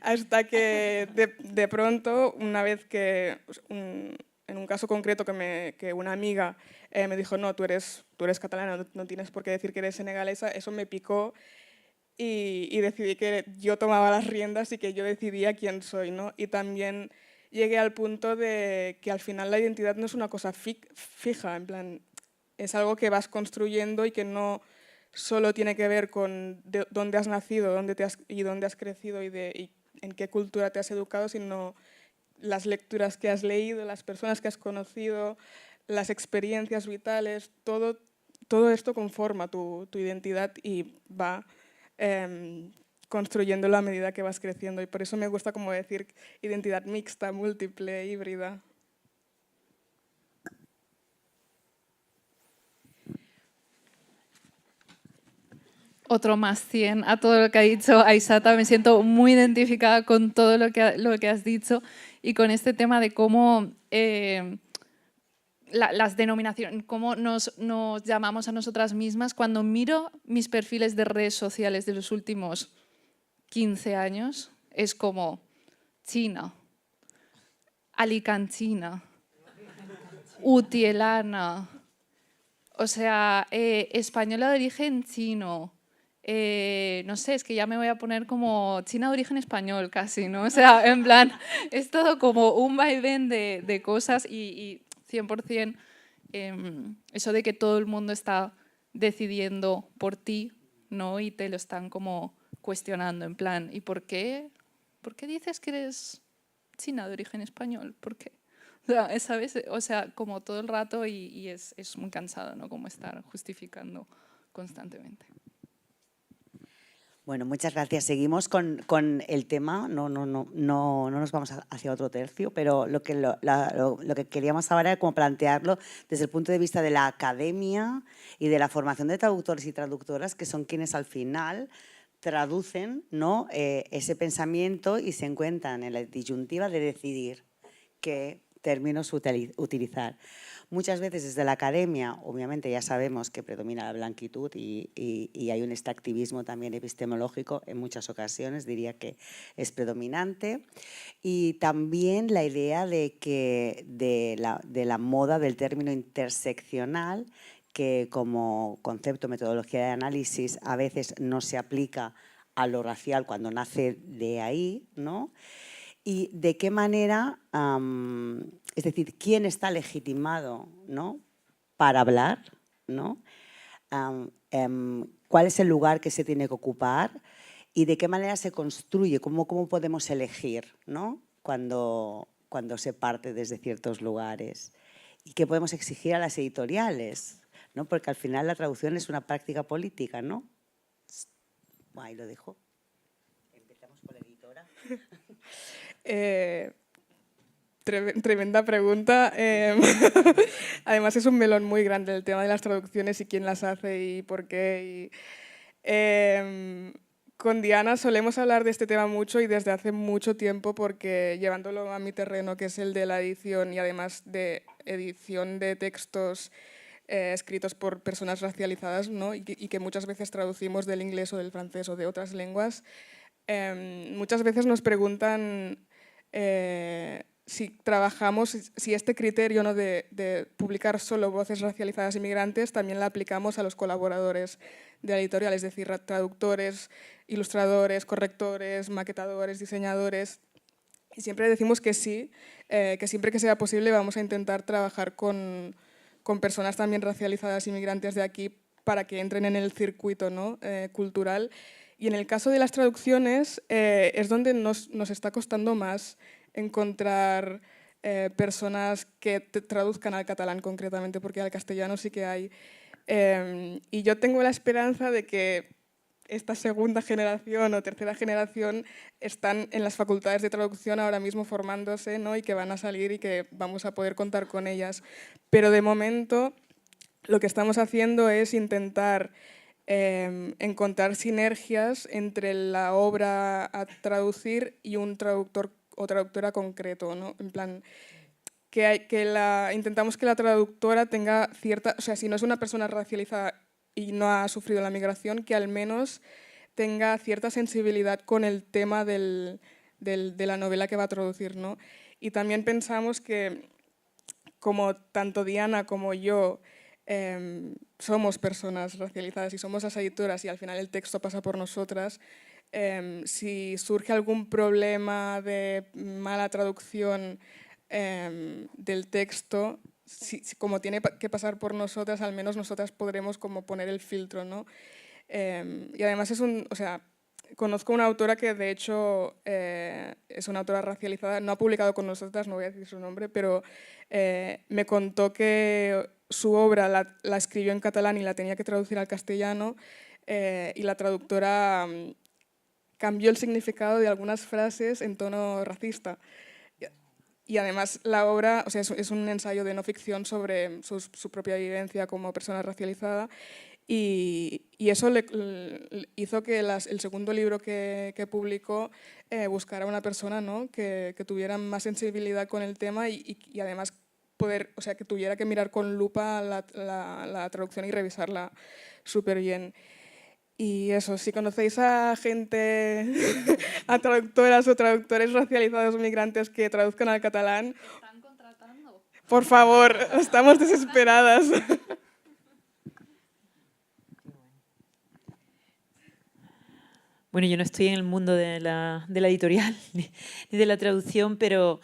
Hasta que de pronto, una vez que, en un caso concreto que una amiga me dijo, no, tú eres catalana, no tienes por qué decir que eres senegalesa, eso me picó y decidí que yo tomaba las riendas y que yo decidía quién soy, ¿no? Y también llegué al punto de que al final la identidad no es una cosa fija, en plan, es algo que vas construyendo y que no solo tiene que ver con dónde has nacido y dónde has crecido y en qué cultura te has educado, sino las lecturas que has leído, las personas que has conocido, las experiencias vitales, todo esto conforma tu identidad y va construyéndolo a medida que vas creciendo. Y por eso me gusta como decir identidad mixta, múltiple, híbrida. Otro más 100 a todo lo que ha dicho Aissata. Me siento muy identificada con todo lo que has dicho y con este tema de cómo las denominaciones, cómo nos llamamos a nosotras mismas. Cuando miro mis perfiles de redes sociales de los últimos 15 años, es como China, alicantina, utielana, o sea, española de origen chino, no sé, es que ya me voy a poner como china de origen español casi, ¿no? O sea, en plan, es todo como un vaivén de cosas y 100% eso de que todo el mundo está decidiendo por ti, ¿no? Y te lo están como cuestionando, en plan, ¿y por qué? ¿Por qué dices que eres china de origen español? ¿Por qué? O sea, ¿sabes? O sea, como todo el rato y es muy cansado, ¿no? Como estar justificando constantemente. Bueno, muchas gracias. Seguimos con el tema. No nos vamos hacia otro tercio, pero lo que queríamos ahora es como plantearlo desde el punto de vista de la academia y de la formación de traductores y traductoras, que son quienes al final traducen, ¿no? Ese pensamiento y se encuentran en la disyuntiva de decidir qué términos utilizar. Muchas veces desde la academia, obviamente ya sabemos que predomina la blanquitud y hay un extractivismo también epistemológico en muchas ocasiones, diría que es predominante. Y también la idea de la moda del término interseccional, que como concepto, metodología de análisis, a veces no se aplica a lo racial cuando nace de ahí, ¿no? Y de qué manera, es decir, quién está legitimado, ¿no? Para hablar, ¿no? Cuál es el lugar que se tiene que ocupar y de qué manera se construye, cómo podemos elegir, ¿no? Cuando se parte desde ciertos lugares y qué podemos exigir a las editoriales, ¿no? Porque al final la traducción es una práctica política, ¿no? Ahí lo dejo. Empezamos con la editora. Tremenda pregunta. Además es un melón muy grande el tema de las traducciones y quién las hace y por qué. Con Diana solemos hablar de este tema mucho y desde hace mucho tiempo, porque llevándolo a mi terreno, que es el de la edición y además de edición de textos escritos por personas racializadas, ¿no? y que muchas veces traducimos del inglés o del francés o de otras lenguas, muchas veces nos preguntan si trabajamos, si este criterio, ¿no? de publicar solo voces racializadas inmigrantes también la aplicamos a los colaboradores de la editorial, es decir, traductores, ilustradores, correctores, maquetadores, diseñadores. Y siempre decimos que sí, que siempre que sea posible vamos a intentar trabajar con personas también racializadas inmigrantes de aquí para que entren en el circuito, ¿no? Cultural. Y en el caso de las traducciones es donde nos está costando más encontrar personas que traduzcan al catalán concretamente, porque al castellano sí que hay. Y yo tengo la esperanza de que esta segunda generación o tercera generación están en las facultades de traducción ahora mismo formándose, ¿no? Y que van a salir y que vamos a poder contar con ellas. Pero de momento lo que estamos haciendo es intentar encontrar sinergias entre la obra a traducir y un traductor o traductora concreto, ¿no? En plan, intentamos que la traductora tenga cierta, o sea, si no es una persona racializada y no ha sufrido la migración, que al menos tenga cierta sensibilidad con el tema de la novela que va a traducir, ¿no? Y también pensamos que, como tanto Diana como yo somos personas racializadas y somos las editoras y al final el texto pasa por nosotras, si surge algún problema de mala traducción del texto, como tiene que pasar por nosotras, al menos nosotras podremos como poner el filtro, ¿no? Y además conozco una autora que de hecho es una autora racializada, no ha publicado con nosotras, no voy a decir su nombre, pero me contó que su obra la escribió en catalán y la tenía que traducir al castellano y la traductora cambió el significado de algunas frases en tono racista. Y además la obra, o sea, es un ensayo de no ficción sobre su propia vivencia como persona racializada y eso hizo que el segundo libro que publicó buscara una persona, ¿no? que tuviera más sensibilidad con el tema y además o sea, que tuviera que mirar con lupa la traducción y revisarla súper bien. Y eso, si conocéis a gente, a traductoras o traductores racializados migrantes que traduzcan al catalán, ¿Están contratando? por favor, estamos desesperadas. Bueno, yo no estoy en el mundo de la editorial ni de la traducción, pero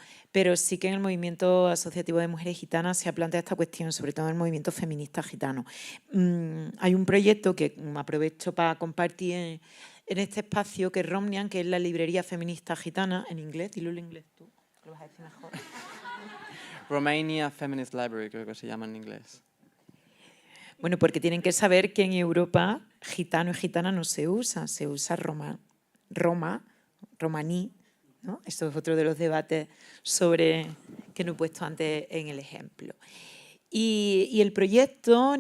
sí que en el movimiento asociativo de mujeres gitanas se ha planteado esta cuestión, sobre todo en el movimiento feminista gitano. Hay un proyecto que aprovecho para compartir en este espacio, que es Romnian, que es la librería feminista gitana, en inglés. Dilo en inglés tú, lo vas a decir mejor. Romania Feminist Library, creo que se llama en inglés. Bueno, porque tienen que saber que en Europa gitano y gitana no se usa, se usa romaní, ¿no? Esto es otro de los debates sobre que no he puesto antes en el ejemplo. Y el proyecto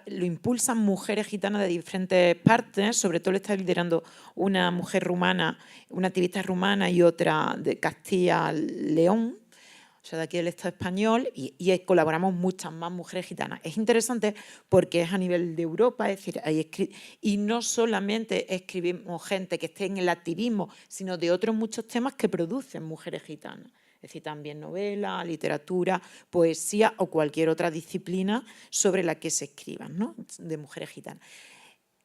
lo impulsan mujeres gitanas de diferentes partes, sobre todo lo está liderando una mujer rumana, una activista rumana y otra de Castilla-León, o sea, de aquí del Estado español, y colaboramos muchas más mujeres gitanas. Es interesante porque es a nivel de Europa, es decir, y no solamente escribimos gente que esté en el activismo, sino de otros muchos temas que producen mujeres gitanas. Es decir, también novela, literatura, poesía o cualquier otra disciplina sobre la que se escriban, ¿no? De mujeres gitanas.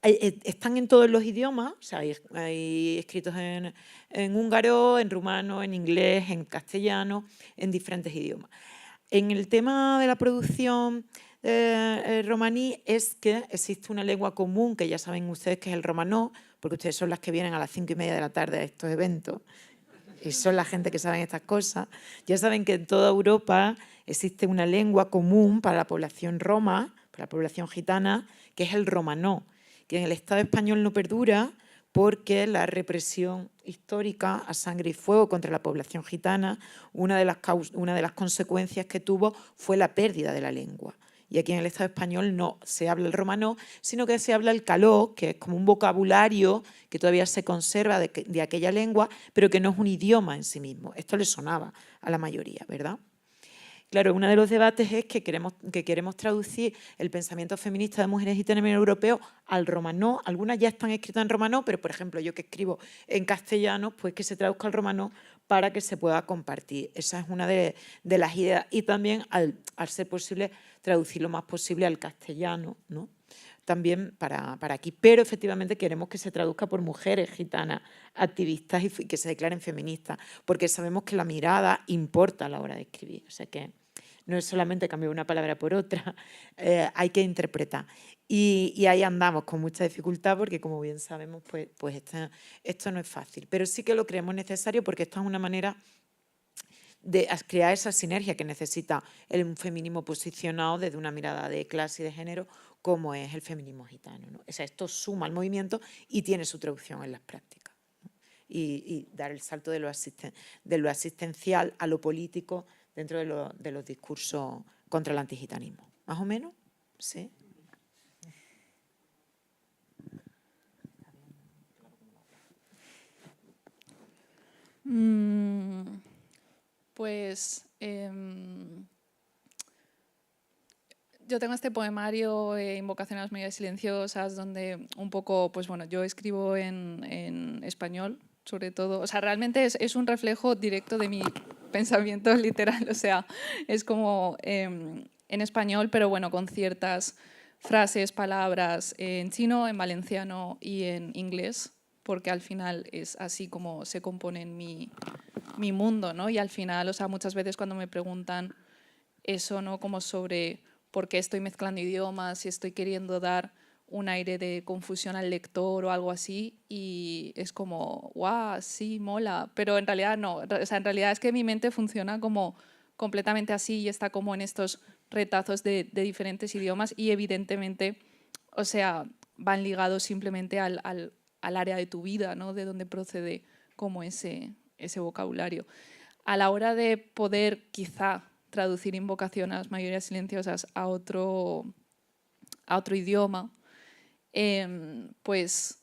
Están en todos los idiomas, o sea, hay escritos en húngaro, en rumano, en inglés, en castellano, en diferentes idiomas. En el tema de la producción romaní es que existe una lengua común, que ya saben ustedes que es el romanó, porque ustedes son las que vienen a las 5:30 de la tarde a estos eventos, y son la gente que saben estas cosas. Ya saben que en toda Europa existe una lengua común para la población roma, para la población gitana, que es el romanó, que en el Estado español no perdura porque la represión histórica a sangre y fuego contra la población gitana, una de las consecuencias que tuvo fue la pérdida de la lengua. Y aquí en el Estado español no se habla el romanó, sino que se habla el caló, que es como un vocabulario que todavía se conserva de aquella lengua, pero que no es un idioma en sí mismo. Esto le sonaba a la mayoría, ¿verdad? Claro, uno de los debates es que queremos traducir el pensamiento feminista de mujeres gitanas en europeo al romanó. Algunas ya están escritas en romanó, pero por ejemplo yo que escribo en castellano, pues que se traduzca al romanó para que se pueda compartir. Esa es una de las ideas. Y también, al ser posible, traducir lo más posible al castellano, ¿no? También para aquí. Pero efectivamente queremos que se traduzca por mujeres gitanas, activistas y que se declaren feministas, porque sabemos que la mirada importa a la hora de escribir. O sea que no es solamente cambiar una palabra por otra, hay que interpretar. Y ahí andamos con mucha dificultad porque, como bien sabemos, pues esto no es fácil. Pero sí que lo creemos necesario porque esta es una manera de crear esa sinergia que necesita el feminismo posicionado desde una mirada de clase y de género, como es el feminismo gitano, ¿no? O sea, esto suma al movimiento y tiene su traducción en las prácticas, ¿no? Y dar el salto de lo asistencial a lo político dentro de los discursos contra el antigitanismo. ¿Más o menos? ¿Sí? Pues yo tengo este poemario, Invocación a las Melodías Silenciosas, donde un poco, pues bueno, yo escribo en español, sobre todo. O sea, realmente es un reflejo directo de mi pensamiento literal. O sea, es como en español, pero bueno, con ciertas frases, palabras en chino, en valenciano y en inglés, porque al final es así como se compone en mi mundo, ¿no? Y al final, o sea, muchas veces cuando me preguntan eso, ¿no? Como sobre por qué estoy mezclando idiomas, si estoy queriendo dar un aire de confusión al lector o algo así, y es como, guau, sí, mola, pero en realidad no. O sea, en realidad es que mi mente funciona como completamente así y está como en estos retazos de diferentes idiomas y evidentemente, o sea, van ligados simplemente al área de tu vida, ¿no? De donde procede como ese vocabulario. A la hora de poder quizá traducir Invocación a las Mayorías Silenciosas a otro idioma, pues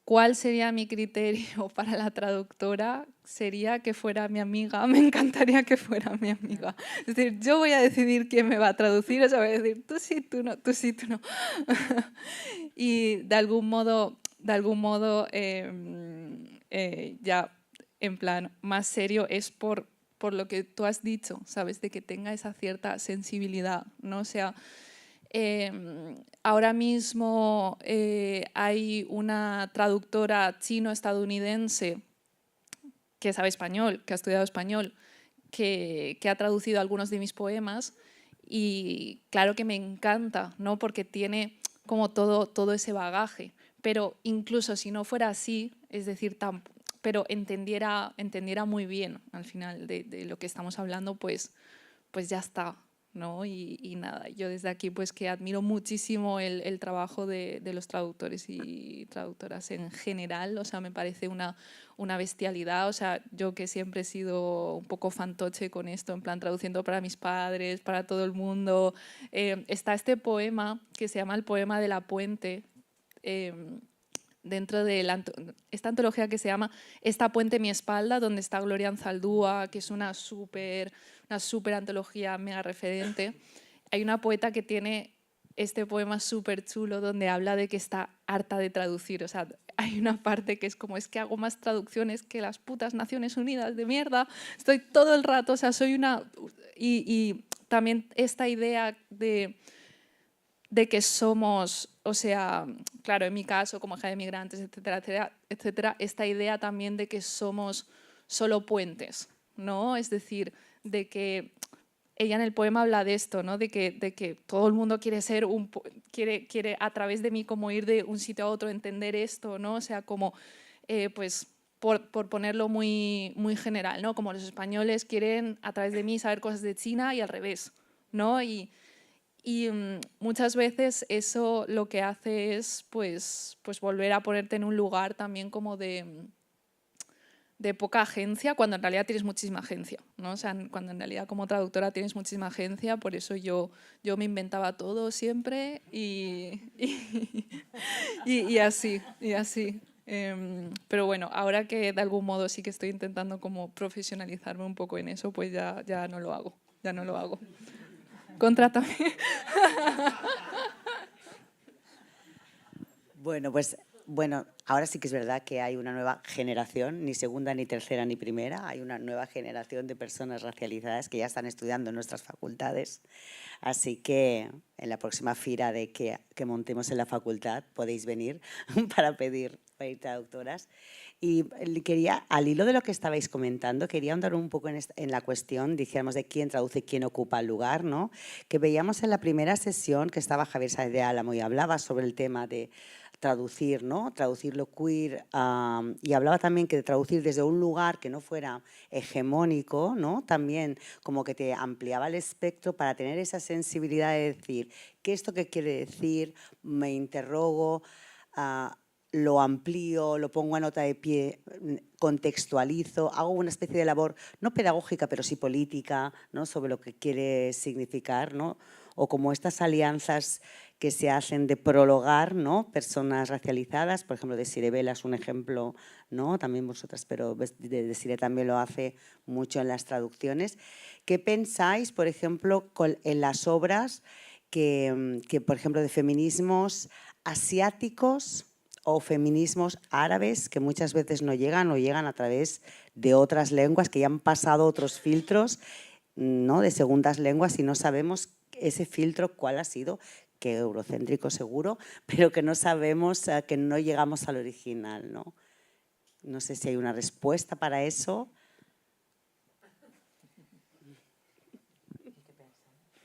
¿cuál sería mi criterio para la traductora? Sería que fuera mi amiga, me encantaría que fuera mi amiga. Es decir, yo voy a decidir quién me va a traducir, o sea, voy a decir, tú sí, tú no, tú sí, tú no. Y de algún modo ya en plan más serio es por lo que tú has dicho, ¿sabes? De que tenga esa cierta sensibilidad, ¿no? O sea, Ahora mismo hay una traductora chino-estadounidense que sabe español, que ha estudiado español, que ha traducido algunos de mis poemas y claro que me encanta, ¿no? Porque tiene como todo ese bagaje, pero incluso si no fuera así, es decir, pero entendiera muy bien al final de lo que estamos hablando, pues ya está, ¿no? Y nada, yo desde aquí pues que admiro muchísimo el trabajo de los traductores y traductoras en general, o sea, me parece una bestialidad, o sea, yo que siempre he sido un poco fantoche con esto, en plan traduciendo para mis padres, para todo el mundo. Está este poema que se llama El poema de la puente, dentro de esta antología que se llama Esta puente mi espalda, donde está Gloria Anzaldúa, que es una súper antología mega referente. Hay una poeta que tiene este poema súper chulo donde habla de que está harta de traducir. O sea, hay una parte que es como, es que hago más traducciones que las putas Naciones Unidas de mierda. Estoy todo el rato, o sea, soy una... Y también esta idea de que somos, o sea, claro, en mi caso, como hija de migrantes, etcétera, etcétera, etcétera, esta idea también de que somos solo puentes, ¿no? Es decir, de que ella en el poema habla de esto, ¿no? De que todo el mundo quiere ser quiere a través de mí como ir de un sitio a otro, entender esto, ¿no? O sea, como, pues, por ponerlo muy general, ¿no? Como los españoles quieren a través de mí saber cosas de China y al revés, ¿no? Y muchas veces eso lo que hace es pues volver a ponerte en un lugar también como de poca agencia, cuando en realidad tienes muchísima agencia, ¿no? O sea, cuando en realidad como traductora tienes muchísima agencia, por eso yo me inventaba todo siempre y así. Pero bueno, ahora que de algún modo sí que estoy intentando como profesionalizarme un poco en eso, pues ya no lo hago, Contrátame. Bueno, pues bueno, ahora sí que es verdad que hay una nueva generación, ni segunda, ni tercera, ni primera. Hay una nueva generación de personas racializadas que ya están estudiando en nuestras facultades. Así que en la próxima fira que montemos en la facultad podéis venir para pedir traductoras. Y quería, al hilo de lo que estabais comentando, quería ahondar un poco en la cuestión, dijéramos, de quién traduce, quién ocupa el lugar, ¿no? Que veíamos en la primera sesión que estaba Javier Sáenz de Álamo y hablaba sobre el tema de traducir, ¿no? Traducir lo queer, y hablaba también que de traducir desde un lugar que no fuera hegemónico, ¿no? También como que te ampliaba el espectro para tener esa sensibilidad de decir, ¿qué esto qué quiere decir? Me interrogo, lo amplío, lo pongo a nota de pie, contextualizo, hago una especie de labor no pedagógica, pero sí política, ¿no? Sobre lo que quiere significar, ¿no? O como estas alianzas que se hacen de prologar, ¿no? Personas racializadas, por ejemplo, Desiree Vela es un ejemplo, ¿no? También vosotras, pero Desiree también lo hace mucho en las traducciones. ¿Qué pensáis, por ejemplo, en las obras que, por ejemplo, de feminismos asiáticos o feminismos árabes que muchas veces no llegan o llegan a través de otras lenguas que ya han pasado otros filtros, ¿no? De segundas lenguas y no sabemos ese filtro cuál ha sido, que eurocéntrico seguro, pero que no sabemos, que no llegamos al original, ¿no? No sé si hay una respuesta para eso.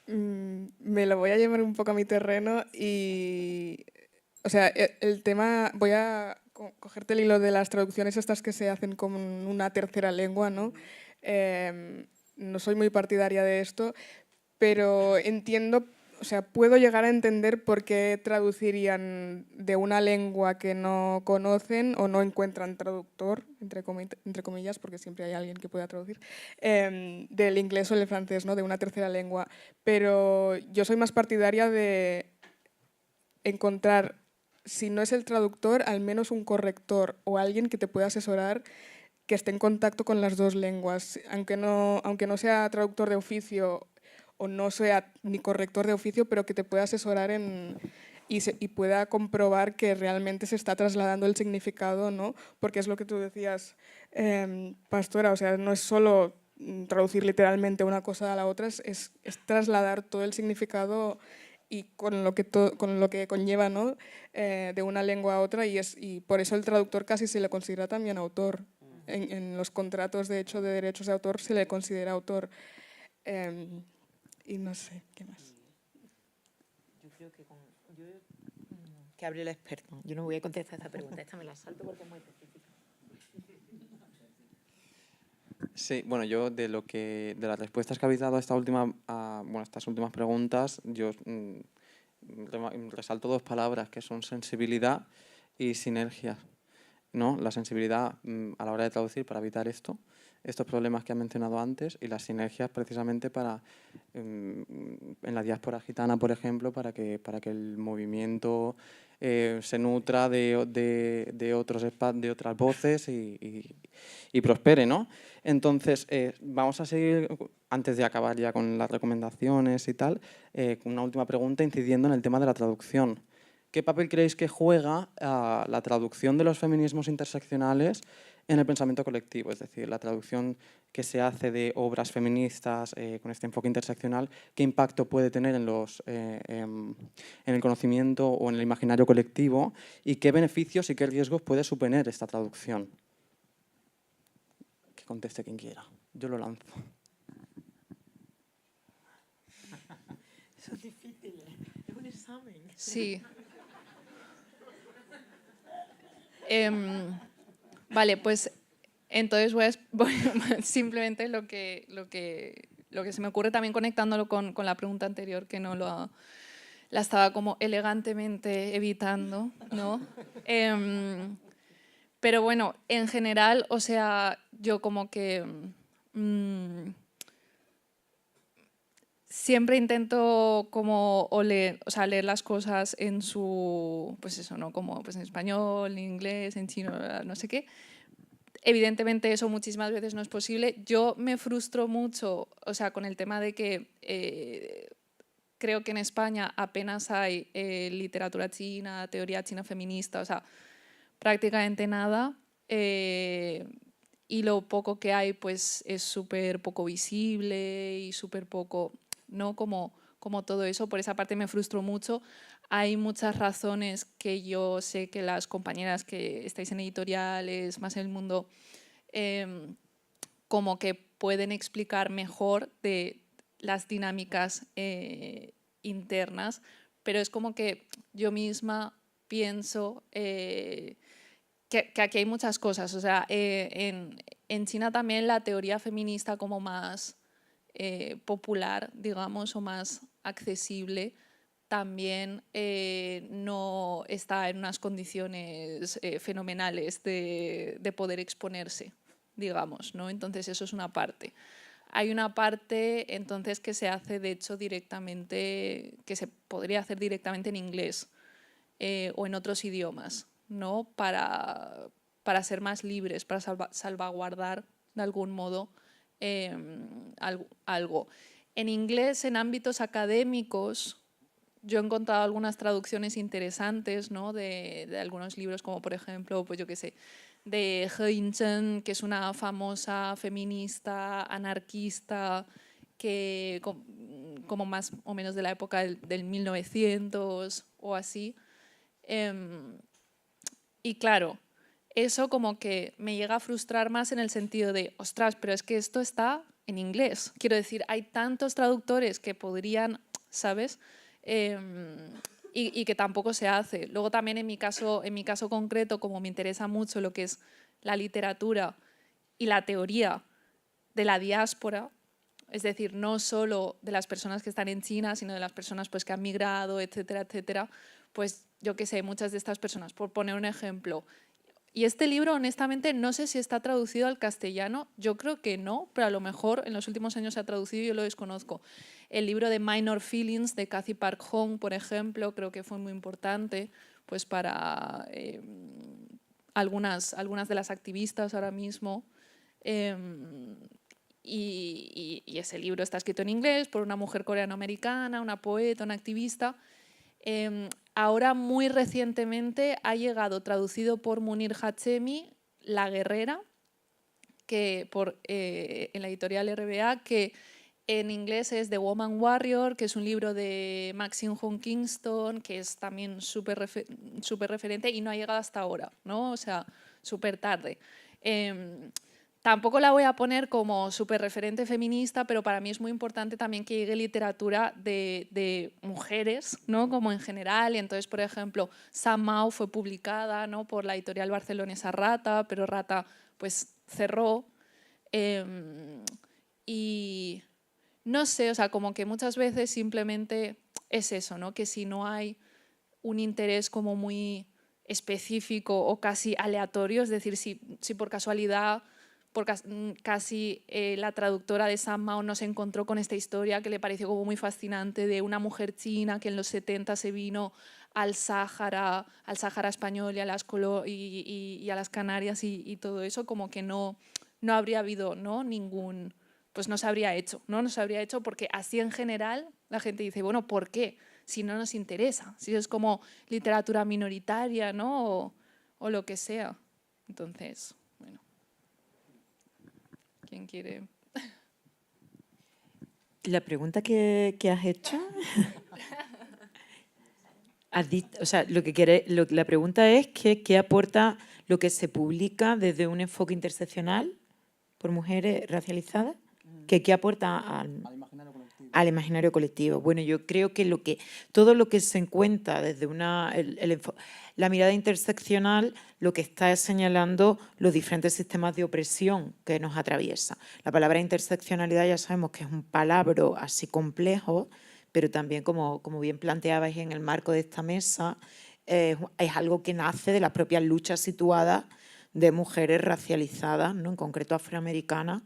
Me lo voy a llevar un poco a mi terreno y, o sea, el tema, voy a cogerte el hilo de las traducciones estas que se hacen con una tercera lengua, ¿no? No soy muy partidaria de esto, pero entiendo, o sea, puedo llegar a entender por qué traducirían de una lengua que no conocen o no encuentran traductor, entre comillas, porque siempre hay alguien que pueda traducir, del inglés o el francés, ¿no? De una tercera lengua. Pero yo soy más partidaria de encontrar, si no es el traductor, al menos un corrector o alguien que te pueda asesorar que esté en contacto con las dos lenguas, aunque no sea traductor de oficio o no sea ni corrector de oficio, pero que te pueda asesorar y pueda comprobar que realmente se está trasladando el significado, ¿no? Porque es lo que tú decías, Pastora, o sea, no es solo traducir literalmente una cosa a la otra, es trasladar todo el significado y con lo que conlleva, ¿no? De una lengua a otra, y por eso el traductor casi se le considera también autor. En los contratos de hecho de derechos de autor se le considera autor. Y no sé, ¿qué más? Yo creo que que hable el experto. Yo no voy a contestar esta pregunta, esta me la salto porque es muy específica. Sí, bueno, yo de las respuestas que habéis dado a estas últimas preguntas, yo resalto dos palabras que son sensibilidad y sinergia, ¿no? La sensibilidad a la hora de traducir para evitar estos problemas que han mencionado antes, y las sinergias precisamente en la diáspora gitana, por ejemplo, para que el movimiento se nutra de otras voces y prospere, ¿no? Entonces, vamos a seguir, antes de acabar ya con las recomendaciones y tal, con una última pregunta incidiendo en el tema de la traducción. ¿Qué papel creéis que juega la traducción de los feminismos interseccionales en el pensamiento colectivo? Es decir, la traducción que se hace de obras feministas con este enfoque interseccional, ¿qué impacto puede tener en el conocimiento o en el imaginario colectivo? ¿Y qué beneficios y qué riesgos puede suponer esta traducción? Que conteste quien quiera. Yo lo lanzo. Eso es difícil, es un examen. Sí. Vale, pues entonces voy simplemente lo que se me ocurre, también conectándolo con la pregunta anterior, que no la estaba como elegantemente evitando, ¿no? Pero bueno, en general, o sea, yo como que siempre intento como leer las cosas en su, pues eso, ¿no? Como pues en español, en inglés, en chino, no sé qué. Evidentemente eso muchísimas veces no es posible. Yo me frustro mucho, o sea, con el tema de que creo que en España apenas hay literatura china, teoría china feminista, o sea, prácticamente nada. Y lo poco que hay pues es súper poco visible y súper poco, ¿no? Como todo eso. Por esa parte me frustro mucho. Hay muchas razones que yo sé que las compañeras que estáis en editoriales, más en el mundo, como que pueden explicar mejor de las dinámicas internas, pero es como que yo misma pienso que aquí hay muchas cosas. O sea, en China también la teoría feminista como más popular, digamos, o más accesible, también no está en unas condiciones fenomenales de poder exponerse, digamos, ¿no? Entonces eso es una parte. Hay una parte entonces que se hace de hecho directamente, que se podría hacer directamente en inglés o en otros idiomas, ¿no? Para ser más libres, para salvaguardar de algún modo algo. En inglés, en ámbitos académicos, yo he encontrado algunas traducciones interesantes, ¿no? de algunos libros, como por ejemplo, pues yo qué sé, de He In-chen, que es una famosa feminista, anarquista, que como más o menos de la época del 1900 o así. Y claro, eso como que me llega a frustrar más en el sentido de, ostras, pero es que esto está en inglés. Quiero decir, hay tantos traductores que podrían, ¿sabes? Y que tampoco se hace. Luego también en mi caso concreto, como me interesa mucho lo que es la literatura y la teoría de la diáspora, es decir, no solo de las personas que están en China, sino de las personas pues, que han migrado, etcétera, etcétera, pues yo qué sé, muchas de estas personas, por poner un ejemplo. Y este libro, honestamente, no sé si está traducido al castellano, yo creo que no, pero a lo mejor en los últimos años se ha traducido y yo lo desconozco. El libro de Minor Feelings de Cathy Park Hong, por ejemplo, creo que fue muy importante pues, para algunas de las activistas ahora mismo. Y ese libro está escrito en inglés por una mujer coreano-americana, una poeta, una activista. Ahora, muy recientemente, ha llegado, traducido por Munir Hachemi, La guerrera, en la editorial RBA, que En inglés es The Woman Warrior, que es un libro de Maxine Hong Kingston, que es también súper referente y no ha llegado hasta ahora, ¿no? O sea, súper tarde. Tampoco la voy a poner como súper referente feminista, pero para mí es muy importante también que llegue literatura de mujeres, ¿no? Como en general. Y entonces, por ejemplo, Sam Mau fue publicada, ¿no? Por la editorial barcelonesa Rata, pero Rata pues cerró. Y no sé, o sea, como que muchas veces simplemente es eso, ¿no? Que si no hay un interés como muy específico o casi aleatorio, es decir, si por casualidad, casi la traductora de Sam Mau no se encontró con esta historia que le pareció como muy fascinante de una mujer china que en los 70 se vino al Sáhara español y a las Canarias y todo eso, como que no habría habido, ¿no? ningún... pues no se habría hecho, ¿no? No se habría hecho porque así en general la gente dice, bueno, ¿por qué? Si no nos interesa, si es como literatura minoritaria, ¿no? O lo que sea. Entonces, bueno. ¿Quién quiere? La pregunta que has hecho... o sea, la pregunta es qué aporta lo que se publica desde un enfoque interseccional por mujeres racializadas, qué aporta al imaginario colectivo. Bueno, yo creo que todo lo que se encuentra desde la mirada interseccional lo que está es señalando los diferentes sistemas de opresión que nos atraviesan. La palabra interseccionalidad ya sabemos que es un palabra así complejo, pero también, como bien planteabais en el marco de esta mesa, es algo que nace de las propias luchas situadas de mujeres racializadas, ¿no? En concreto afroamericanas,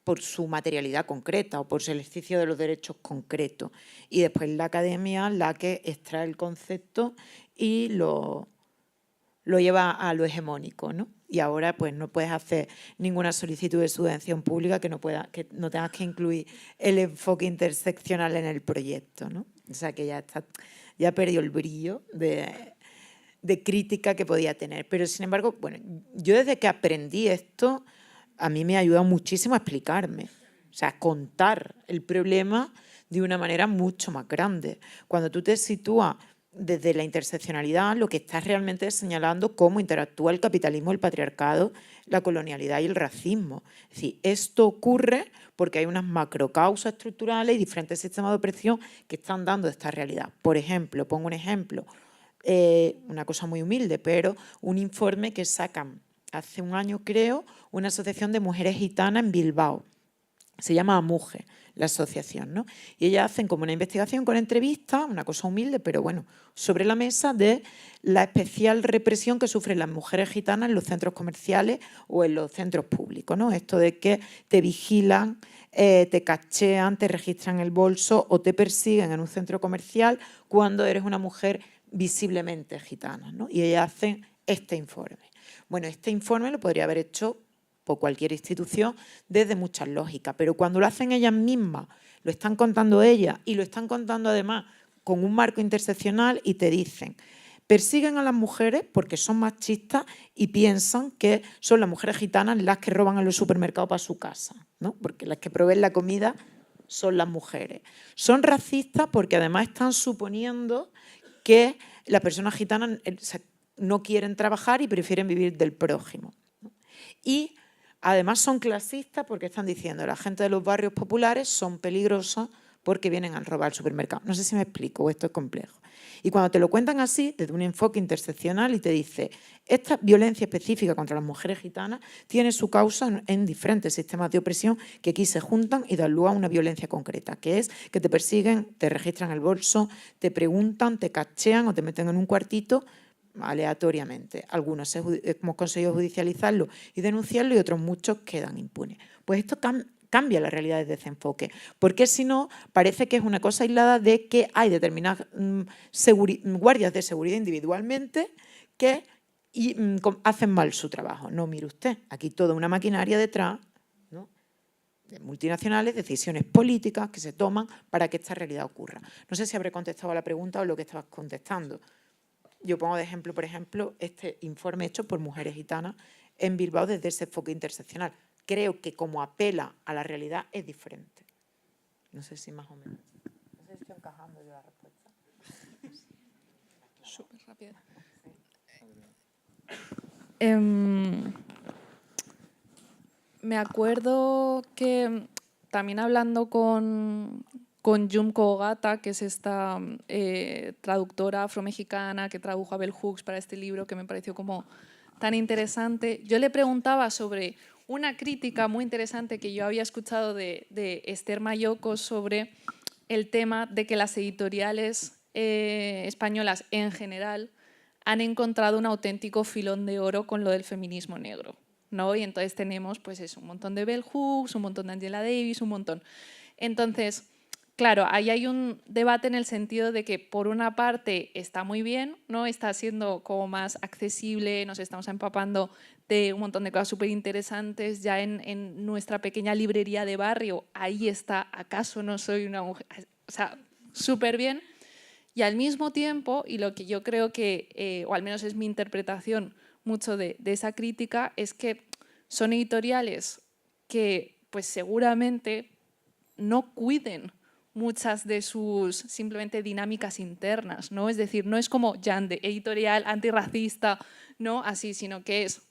por su materialidad concreta o por su ejercicio de los derechos concretos. Y después la academia la que extrae el concepto y lo lleva a lo hegemónico, ¿no? Y ahora pues no puedes hacer ninguna solicitud de subvención pública que no tengas que incluir el enfoque interseccional en el proyecto, ¿no? O sea que ya perdió el brillo de crítica que podía tener. Pero sin embargo, bueno, yo desde que aprendí esto, a mí me ha ayudado muchísimo a explicarme, o sea, a contar el problema de una manera mucho más grande. Cuando tú te sitúas desde la interseccionalidad, lo que estás realmente es señalando cómo interactúa el capitalismo, el patriarcado, la colonialidad y el racismo. Es decir, esto ocurre porque hay unas macrocausas estructurales y diferentes sistemas de opresión que están dando esta realidad. Por ejemplo, pongo un ejemplo, una cosa muy humilde, pero un informe que sacan hace un año, creo, una asociación de mujeres gitanas en Bilbao. Se llama AMUGE, la asociación, ¿no? Y ellas hacen como una investigación con entrevistas, una cosa humilde, pero bueno, sobre la mesa de la especial represión que sufren las mujeres gitanas en los centros comerciales o en los centros públicos, ¿no? Esto de que te vigilan, te cachean, te registran el bolso o te persiguen en un centro comercial cuando eres una mujer visiblemente gitana, ¿no? Y ellas hacen este informe. Bueno, este informe lo podría haber hecho por cualquier institución desde muchas lógicas, pero cuando lo hacen ellas mismas, lo están contando ellas y lo están contando además con un marco interseccional y te dicen, persiguen a las mujeres porque son machistas y piensan que son las mujeres gitanas las que roban en los supermercados para su casa, ¿no? Porque las que proveen la comida son las mujeres. Son racistas porque además están suponiendo que las personas gitanas no quieren trabajar y prefieren vivir del prójimo. Y además son clasistas porque están diciendo que la gente de los barrios populares son peligrosos porque vienen a robar al supermercado. No sé si me explico o esto es complejo. Y cuando te lo cuentan así, desde un enfoque interseccional y te dice, esta violencia específica contra las mujeres gitanas tiene su causa en diferentes sistemas de opresión que aquí se juntan y dan lugar a una violencia concreta, que es que te persiguen, te registran el bolso, te preguntan, te cachean o te meten en un cuartito aleatoriamente. Algunos hemos conseguido judicializarlo y denunciarlo y otros muchos quedan impunes. Pues esto cambia la realidad desde ese enfoque, porque si no, parece que es una cosa aislada de que hay determinadas guardias de seguridad individualmente que hacen mal su trabajo. No, mire usted, aquí toda una maquinaria detrás, ¿no?, de multinacionales, decisiones políticas que se toman para que esta realidad ocurra. No sé si habré contestado a la pregunta o lo que estabas contestando. Yo pongo de ejemplo, por ejemplo, este informe hecho por mujeres gitanas en Bilbao desde ese enfoque interseccional. creo que como apela a la realidad es diferente. No sé si más o menos. No sé si estoy encajando yo la respuesta. Súper rápido. Me acuerdo que también hablando con Junko Ogata, que es esta traductora afromexicana que tradujo a Bell Hooks para este libro que me pareció como tan interesante, yo le preguntaba sobre una crítica muy interesante que yo había escuchado de Esther Mayoko sobre el tema de que las editoriales españolas en general han encontrado un auténtico filón de oro con lo del feminismo negro, ¿no? Y entonces tenemos pues eso, un montón de Bell Hooks, un montón de Angela Davis, un montón. Entonces, claro, ahí hay un debate en el sentido de que por una parte está muy bien, ¿no? Está siendo como más accesible, nos estamos empapando de un montón de cosas súper interesantes ya en nuestra pequeña librería de barrio, ahí está, ¿acaso no soy una mujer? O sea, súper bien. Y al mismo tiempo, y lo que yo creo que, o al menos es mi interpretación mucho de esa crítica, es que son editoriales que pues seguramente no cuiden muchas de sus simplemente dinámicas internas, ¿no? Es decir, no es como Yande, editorial antirracista, ¿no? Así, sino que es,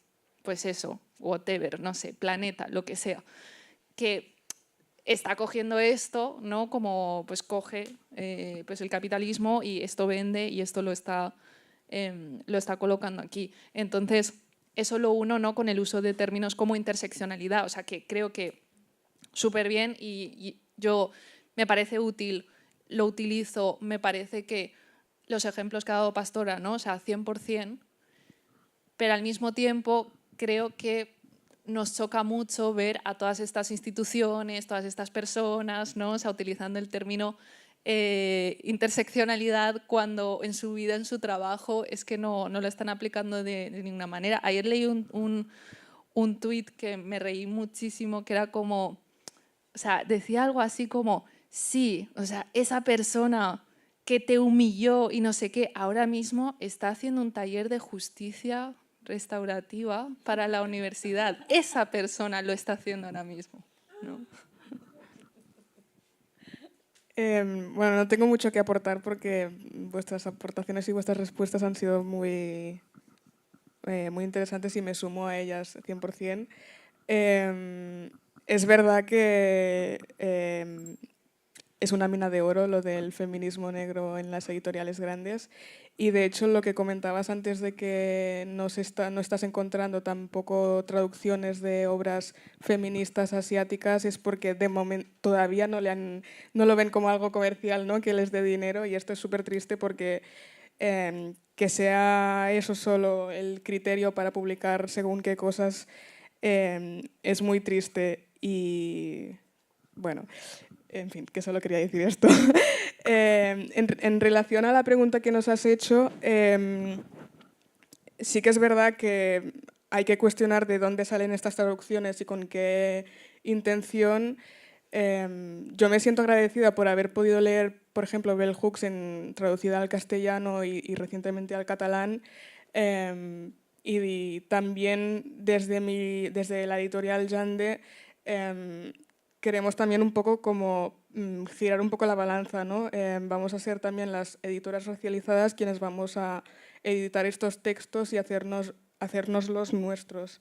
pues eso, whatever, no sé, Planeta, lo que sea, que está cogiendo esto, ¿no? Como pues coge pues el capitalismo y esto vende y esto lo está colocando aquí. Entonces, eso lo uno, ¿no? Con el uso de términos como interseccionalidad, o sea, que creo que súper bien y yo me parece útil, lo utilizo, me parece que los ejemplos que ha dado Pastora, ¿no? O sea, 100%, pero al mismo tiempo creo que nos choca mucho ver a todas estas instituciones, todas estas personas, ¿no? O sea, utilizando el término interseccionalidad cuando en su vida, en su trabajo, es que no lo están aplicando de ninguna manera. Ayer leí un tuit que me reí muchísimo, que era como, o sea, decía algo así como, sí, o sea, esa persona que te humilló y no sé qué, ahora mismo está haciendo un taller de justicia restaurativa para la universidad. Esa persona lo está haciendo ahora mismo, ¿no? Bueno, no tengo mucho que aportar porque vuestras aportaciones y vuestras respuestas han sido muy interesantes y me sumo a ellas 100%. Es verdad que es una mina de oro lo del feminismo negro en las editoriales grandes y de hecho lo que comentabas antes de que no estás encontrando tampoco traducciones de obras feministas asiáticas es porque de momento todavía no lo ven como algo comercial, ¿no? Que les dé dinero y esto es súper triste porque que sea eso solo el criterio para publicar según qué cosas es muy triste y bueno, en fin, que solo quería decir esto. En relación a la pregunta que nos has hecho, sí que es verdad que hay que cuestionar de dónde salen estas traducciones y con qué intención. Yo me siento agradecida por haber podido leer, por ejemplo, Bell Hooks traducida al castellano y recientemente al catalán. Y también desde la editorial Yande queremos también un poco como girar un poco la balanza, ¿no? Vamos a ser también las editoras racializadas quienes vamos a editar estos textos y hacérnoslos nuestros.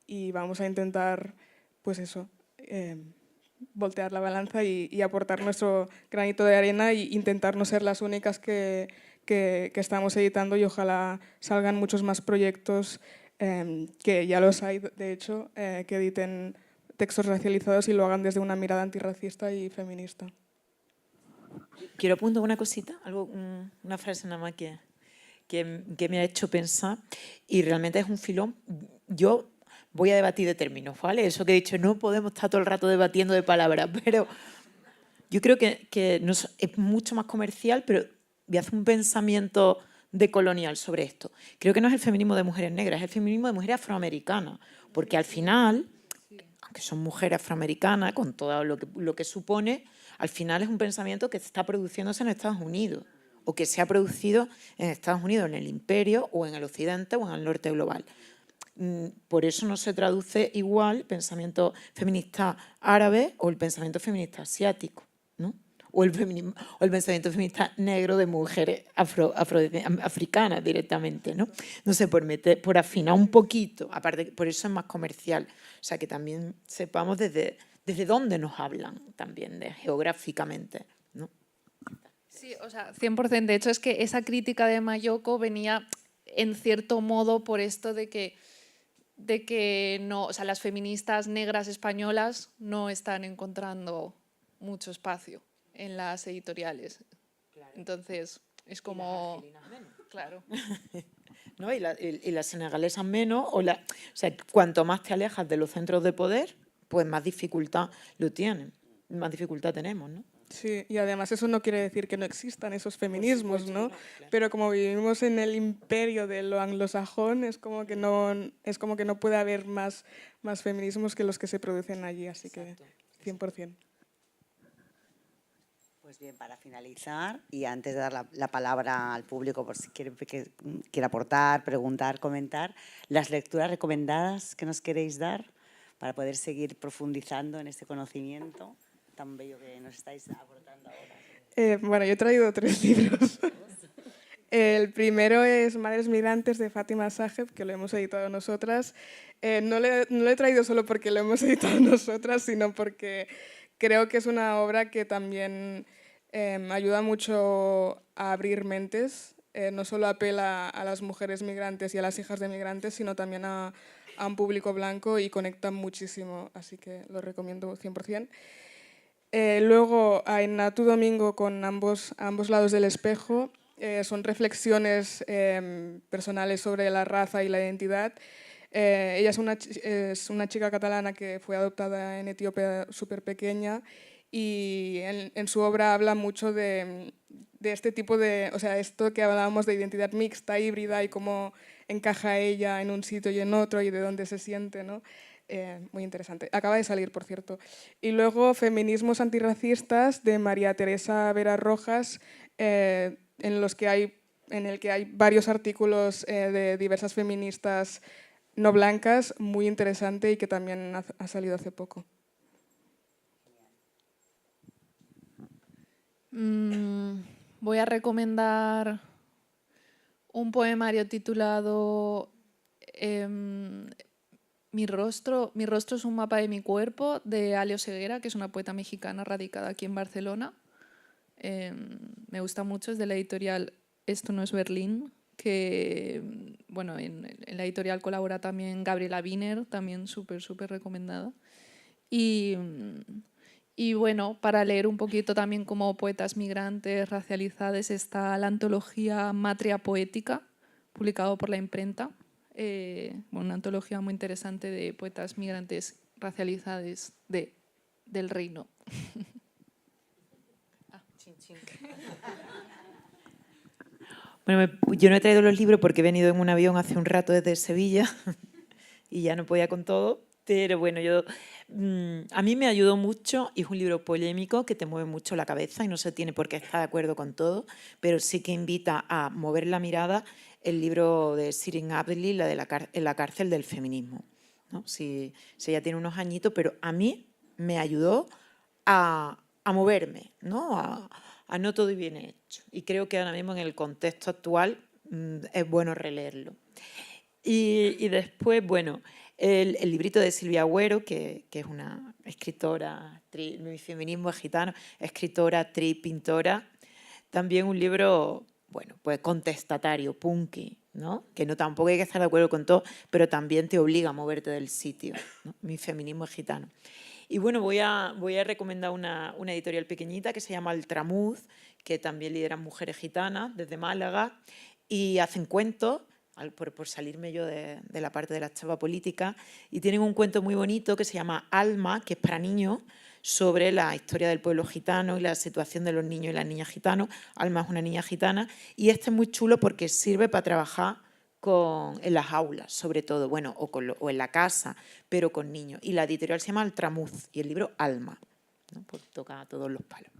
Y vamos a intentar, pues eso, voltear la balanza y aportar nuestro granito de arena e intentar no ser las únicas que estamos editando y ojalá salgan muchos más proyectos, que ya los hay, de hecho, que editen textos racializados y lo hagan desde una mirada antirracista y feminista. Quiero apuntar una cosita, una frase nada más que me ha hecho pensar y realmente es un filón. Yo voy a debatir de términos, ¿vale? Eso que he dicho, no podemos estar todo el rato debatiendo de palabras, pero yo creo que es mucho más comercial, pero voy a hacer un pensamiento decolonial sobre esto. Creo que no es el feminismo de mujeres negras, es el feminismo de mujeres afroamericanas, porque al final, aunque son mujeres afroamericanas, con todo lo que supone, al final es un pensamiento que está produciéndose en Estados Unidos o que se ha producido en Estados Unidos, en el imperio o en el occidente o en el norte global. Por eso no se traduce igual el pensamiento feminista árabe o el pensamiento feminista asiático, ¿no? O el pensamiento feminista negro de mujeres africanas directamente, ¿no? No sé, por afinar un poquito, aparte, por eso es más comercial. O sea, que también sepamos desde dónde nos hablan también, geográficamente, ¿no? Sí, o sea, 100%. De hecho, es que esa crítica de Mayoko venía, en cierto modo, por esto de que no, o sea, las feministas negras españolas no están encontrando mucho espacio en las editoriales. Claro. Entonces, es como... Claro. ¿No? Y las senegalesas menos, o sea, cuanto más te alejas de los centros de poder, pues más dificultad lo tienen, más dificultad tenemos, ¿no? Sí, y además eso no quiere decir que no existan esos feminismos, ¿no? Claro. Pero como vivimos en el imperio de lo anglosajón, es como que no puede haber más feminismos que los que se producen allí, así Exacto. Que 100%. Pues bien, para finalizar y antes de dar la palabra al público por si quiere aportar, preguntar, comentar, las lecturas recomendadas que nos queréis dar para poder seguir profundizando en este conocimiento tan bello que nos estáis aportando ahora. Bueno, yo he traído 3 libros. El primero es Madres Migrantes de Fátima Saheb, que lo hemos editado nosotras. No lo he traído solo porque lo hemos editado nosotras, sino porque creo que es una obra que también ayuda mucho a abrir mentes. No solo apela a las mujeres migrantes y a las hijas de migrantes, sino también a un público blanco y conecta muchísimo, así que lo recomiendo 100%. Luego hay Natu Domingo con ambos lados del espejo. Son reflexiones personales sobre la raza y la identidad. Ella es una chica catalana que fue adoptada en Etiopía súper pequeña y en su obra habla mucho de este tipo de, o sea, esto que hablábamos de identidad mixta, híbrida y cómo encaja ella en un sitio y en otro y de dónde se siente, ¿no? Muy interesante. Acaba de salir, por cierto. Y luego Feminismos antirracistas de María Teresa Vera Rojas, en el que hay varios artículos de diversas feministas no blancas, muy interesante y que también ha salido hace poco. Voy a recomendar un poemario titulado Mi rostro es un mapa de mi cuerpo, de Ale Oseguera, que es una poeta mexicana radicada aquí en Barcelona. Me gusta mucho, es de la editorial Esto no es Berlín, que bueno, en la editorial colabora también Gabriela Wiener, también súper recomendada. Y bueno, para leer un poquito también como poetas migrantes racializadas está la antología Matria Poética, publicado por la imprenta. Una antología muy interesante de poetas migrantes racializadas del reino. Bueno, yo no he traído los libros porque he venido en un avión hace un rato desde Sevilla y ya no podía con todo, pero bueno, a mí me ayudó mucho y es un libro polémico que te mueve mucho la cabeza y no se tiene por qué estar de acuerdo con todo, pero sí que invita a mover la mirada el libro de Shirin Ebadi, En la cárcel del feminismo, ¿no? Sí, ya tiene unos añitos, pero a mí me ayudó a moverme, ¿no? A no todo bien hecho. Y creo que ahora mismo en el contexto actual es bueno releerlo. Y después, bueno, el librito de Silvia Agüero, que es una escritora, mi feminismo es gitano, escritora, actriz, pintora. También un libro, bueno, pues contestatario, punky, ¿no? Que no tampoco hay que estar de acuerdo con todo, pero también te obliga a moverte del sitio, ¿no? Mi feminismo es gitano. Y bueno, voy a recomendar una editorial pequeñita que se llama Altramuz, que también lideran mujeres gitanas desde Málaga y hacen cuentos, por salirme yo de la parte de la chava política, y tienen un cuento muy bonito que se llama Alma, que es para niños, sobre la historia del pueblo gitano y la situación de los niños y las niñas gitanos. Alma es una niña gitana y este es muy chulo porque sirve para trabajar en las aulas, sobre todo, bueno, o en la casa, pero con niños. Y la editorial se llama Altramuz y el libro Alma, ¿no? Pues toca a todos los palos.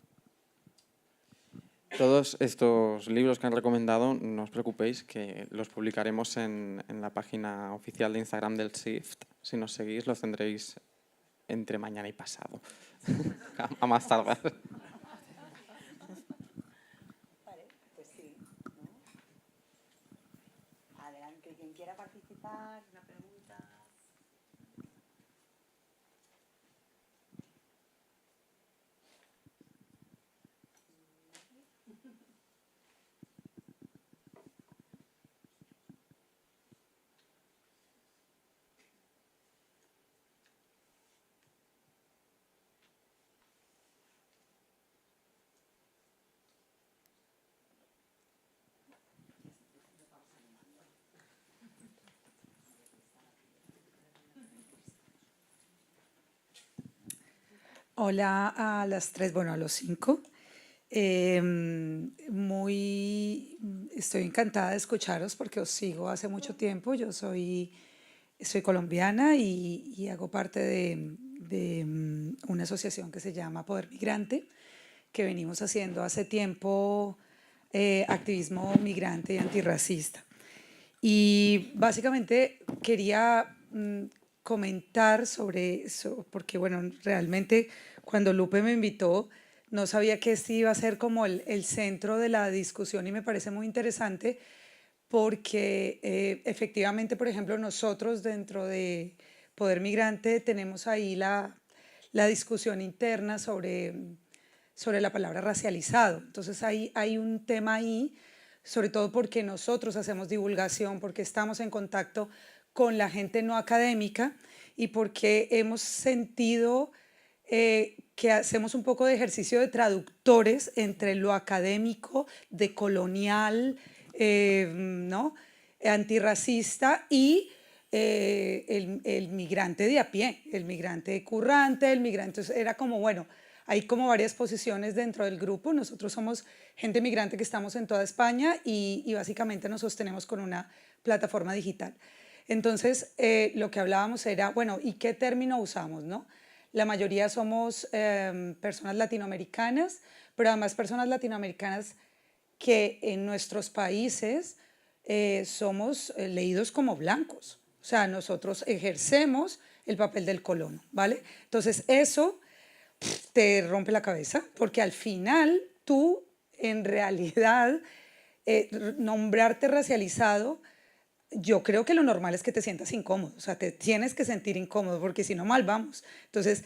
Todos estos libros que han recomendado, no os preocupéis, que los publicaremos en la página oficial de Instagram del SIFT. Si nos seguís, los tendréis entre mañana y pasado, a más tardar. Vale, pues sí, ¿no? Adelante, quien quiera participar, una pregunta. Hola a las tres, bueno, a los cinco. Estoy encantada de escucharos porque os sigo hace mucho tiempo. Soy colombiana y hago parte de una asociación que se llama Poder Migrante, que venimos haciendo hace tiempo activismo migrante y antirracista. Y básicamente quería comentar sobre eso, porque bueno, realmente cuando Lupe me invitó, no sabía que este iba a ser como el centro de la discusión y me parece muy interesante porque efectivamente, por ejemplo, nosotros dentro de Poder Migrante tenemos ahí la discusión interna sobre la palabra racializado. Entonces hay un tema ahí, sobre todo porque nosotros hacemos divulgación, porque estamos en contacto con la gente no académica y porque hemos sentido que hacemos un poco de ejercicio de traductores entre lo académico, decolonial, ¿no? Antirracista y el migrante de a pie, el migrante currante, el migrante, era como, bueno, hay como varias posiciones dentro del grupo. Nosotros somos gente migrante que estamos en toda España y básicamente nos sostenemos con una plataforma digital. Entonces, lo que hablábamos era, bueno, ¿y qué término usamos, no? La mayoría somos personas latinoamericanas, pero además personas latinoamericanas que en nuestros países somos leídos como blancos. O sea, nosotros ejercemos el papel del colono, ¿vale? Entonces, eso te rompe la cabeza, porque al final tú, en realidad, nombrarte racializado, yo creo que lo normal es que te sientas incómodo, o sea, te tienes que sentir incómodo, porque si no, mal vamos. Entonces,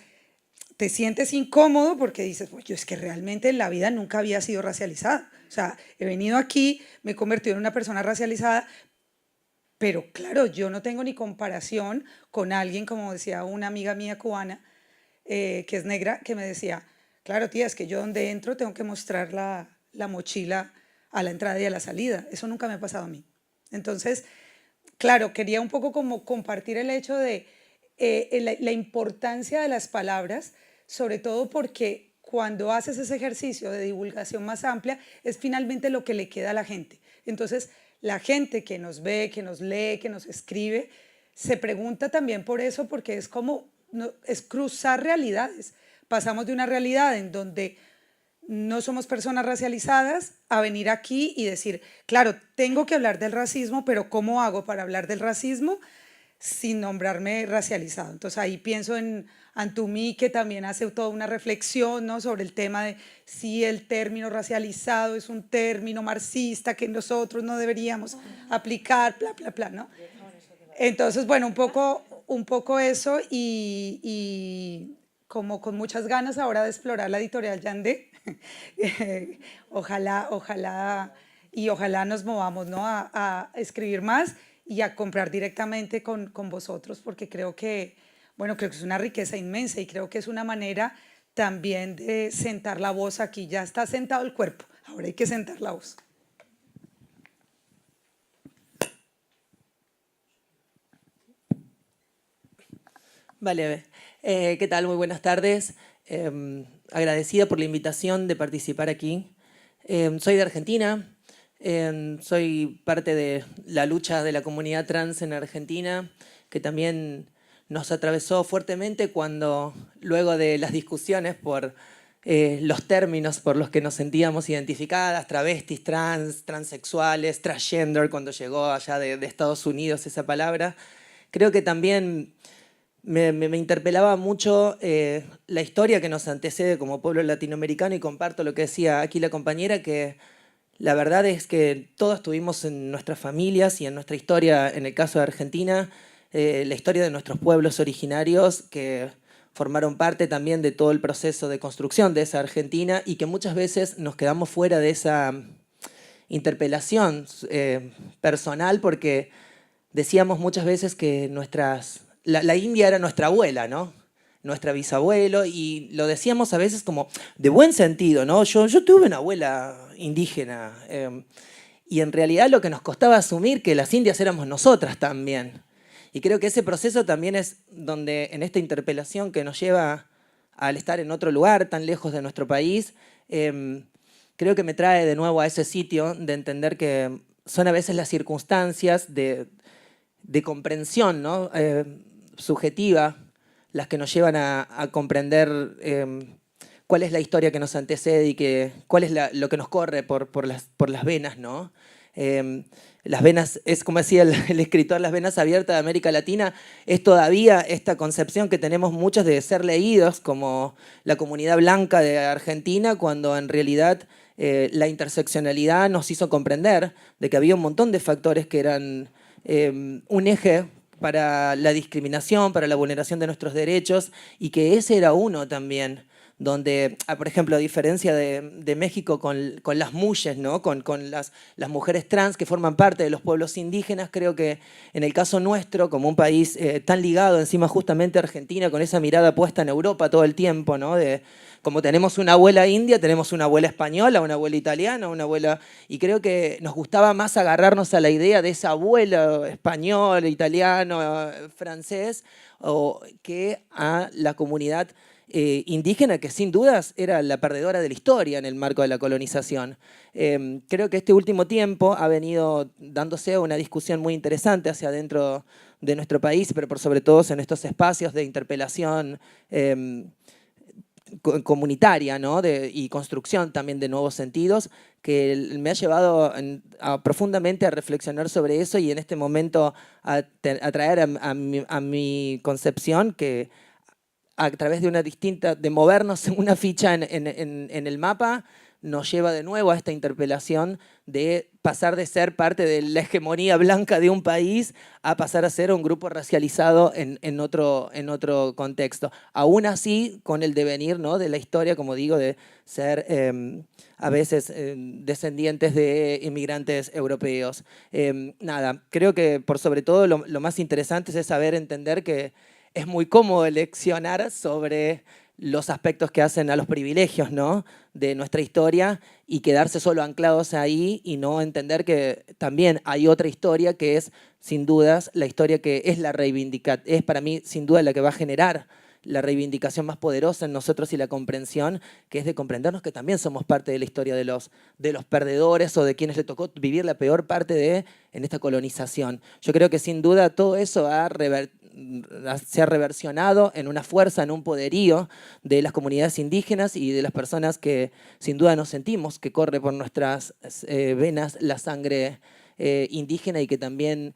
te sientes incómodo porque dices, pues yo es que realmente en la vida nunca había sido racializada. O sea, he venido aquí, me he convertido en una persona racializada, pero claro, yo no tengo ni comparación con alguien, como decía una amiga mía cubana, que es negra, que me decía, claro, tía, es que yo donde entro tengo que mostrar la mochila a la entrada y a la salida. Eso nunca me ha pasado a mí. Entonces, claro, quería un poco como compartir el hecho de la importancia de las palabras, sobre todo porque cuando haces ese ejercicio de divulgación más amplia, es finalmente lo que le queda a la gente. Entonces, la gente que nos ve, que nos lee, que nos escribe, se pregunta también por eso, porque es como, no, es cruzar realidades. Pasamos de una realidad en donde no somos personas racializadas a venir aquí y decir, claro, tengo que hablar del racismo, pero ¿cómo hago para hablar del racismo sin nombrarme racializado? Entonces ahí pienso en Antumi, que también hace toda una reflexión, ¿no?, sobre el tema de si el término racializado es un término marxista que nosotros no deberíamos aplicar, bla, bla, bla, ¿no? Entonces, bueno, un poco eso y como con muchas ganas ahora de explorar la editorial Yandé. Ojalá nos movamos, ¿no?, a escribir más y a comprar directamente con vosotros, porque creo que es una riqueza inmensa y creo que es una manera también de sentar la voz aquí. Ya está sentado el cuerpo, ahora hay que sentar la voz. Vale, ¿qué tal? Muy buenas tardes. Agradecida por la invitación de participar aquí. Soy de Argentina, soy parte de la lucha de la comunidad trans en Argentina, que también nos atravesó fuertemente cuando, luego de las discusiones por los términos por los que nos sentíamos identificadas, travestis, trans, transexuales, transgender, cuando llegó allá de Estados Unidos esa palabra. Creo que también me interpelaba mucho la historia que nos antecede como pueblo latinoamericano, y comparto lo que decía aquí la compañera, que la verdad es que todos tuvimos en nuestras familias y en nuestra historia, en el caso de Argentina, la historia de nuestros pueblos originarios que formaron parte también de todo el proceso de construcción de esa Argentina, y que muchas veces nos quedamos fuera de esa interpelación personal, porque decíamos muchas veces que la India era nuestra abuela, ¿no? Nuestra bisabuelo, y lo decíamos a veces como de buen sentido, ¿no? Yo tuve una abuela indígena, y en realidad lo que nos costaba asumir que las indias éramos nosotras también. Y creo que ese proceso también es donde, en esta interpelación que nos lleva al estar en otro lugar, tan lejos de nuestro país, creo que me trae de nuevo a ese sitio de entender que son a veces las circunstancias de comprensión, ¿no? Subjetiva, las que nos llevan a comprender cuál es la historia que nos antecede y cuál es lo que nos corre por las venas, ¿no? Las venas, es como decía el escritor, las venas abiertas de América Latina, es todavía esta concepción que tenemos muchos de ser leídos como la comunidad blanca de Argentina, cuando en realidad la interseccionalidad nos hizo comprender de que había un montón de factores que eran un eje para la discriminación, para la vulneración de nuestros derechos, y que ese era uno también, donde, por ejemplo, a diferencia de México con las muyes, ¿no? con las mujeres trans que forman parte de los pueblos indígenas, creo que en el caso nuestro, como un país tan ligado encima justamente a Argentina, con esa mirada puesta en Europa todo el tiempo, ¿no? Como tenemos una abuela india, tenemos una abuela española, una abuela italiana, una abuela... Y creo que nos gustaba más agarrarnos a la idea de esa abuela español, italiano, francés, que a la comunidad indígena, que sin dudas era la perdedora de la historia en el marco de la colonización. Creo que este último tiempo ha venido dándose una discusión muy interesante hacia adentro de nuestro país, pero por sobre todo en estos espacios de interpelación comunitaria, ¿no? Y construcción también de nuevos sentidos, que me ha llevado profundamente a reflexionar sobre eso, y en este momento a traer a mi concepción que a través de movernos una ficha en el mapa, nos lleva de nuevo a esta interpelación de pasar de ser parte de la hegemonía blanca de un país a pasar a ser un grupo racializado en otro contexto. Aún así, con el devenir, ¿no? de la historia, como digo, de ser a veces descendientes de inmigrantes europeos. Nada, creo que por sobre todo lo más interesante es saber entender que es muy cómodo leccionar sobre los aspectos que hacen a los privilegios, ¿no? de nuestra historia, y quedarse solo anclados ahí y no entender que también hay otra historia que es, sin dudas, la historia que es es para mí, sin duda, la que va a generar la reivindicación más poderosa en nosotros y la comprensión, que es de comprendernos que también somos parte de la historia de los perdedores o de quienes le tocó vivir la peor parte en esta colonización. Yo creo que sin duda todo eso se ha reversionado en una fuerza, en un poderío de las comunidades indígenas y de las personas que sin duda nos sentimos que corre por nuestras venas la sangre indígena, y que también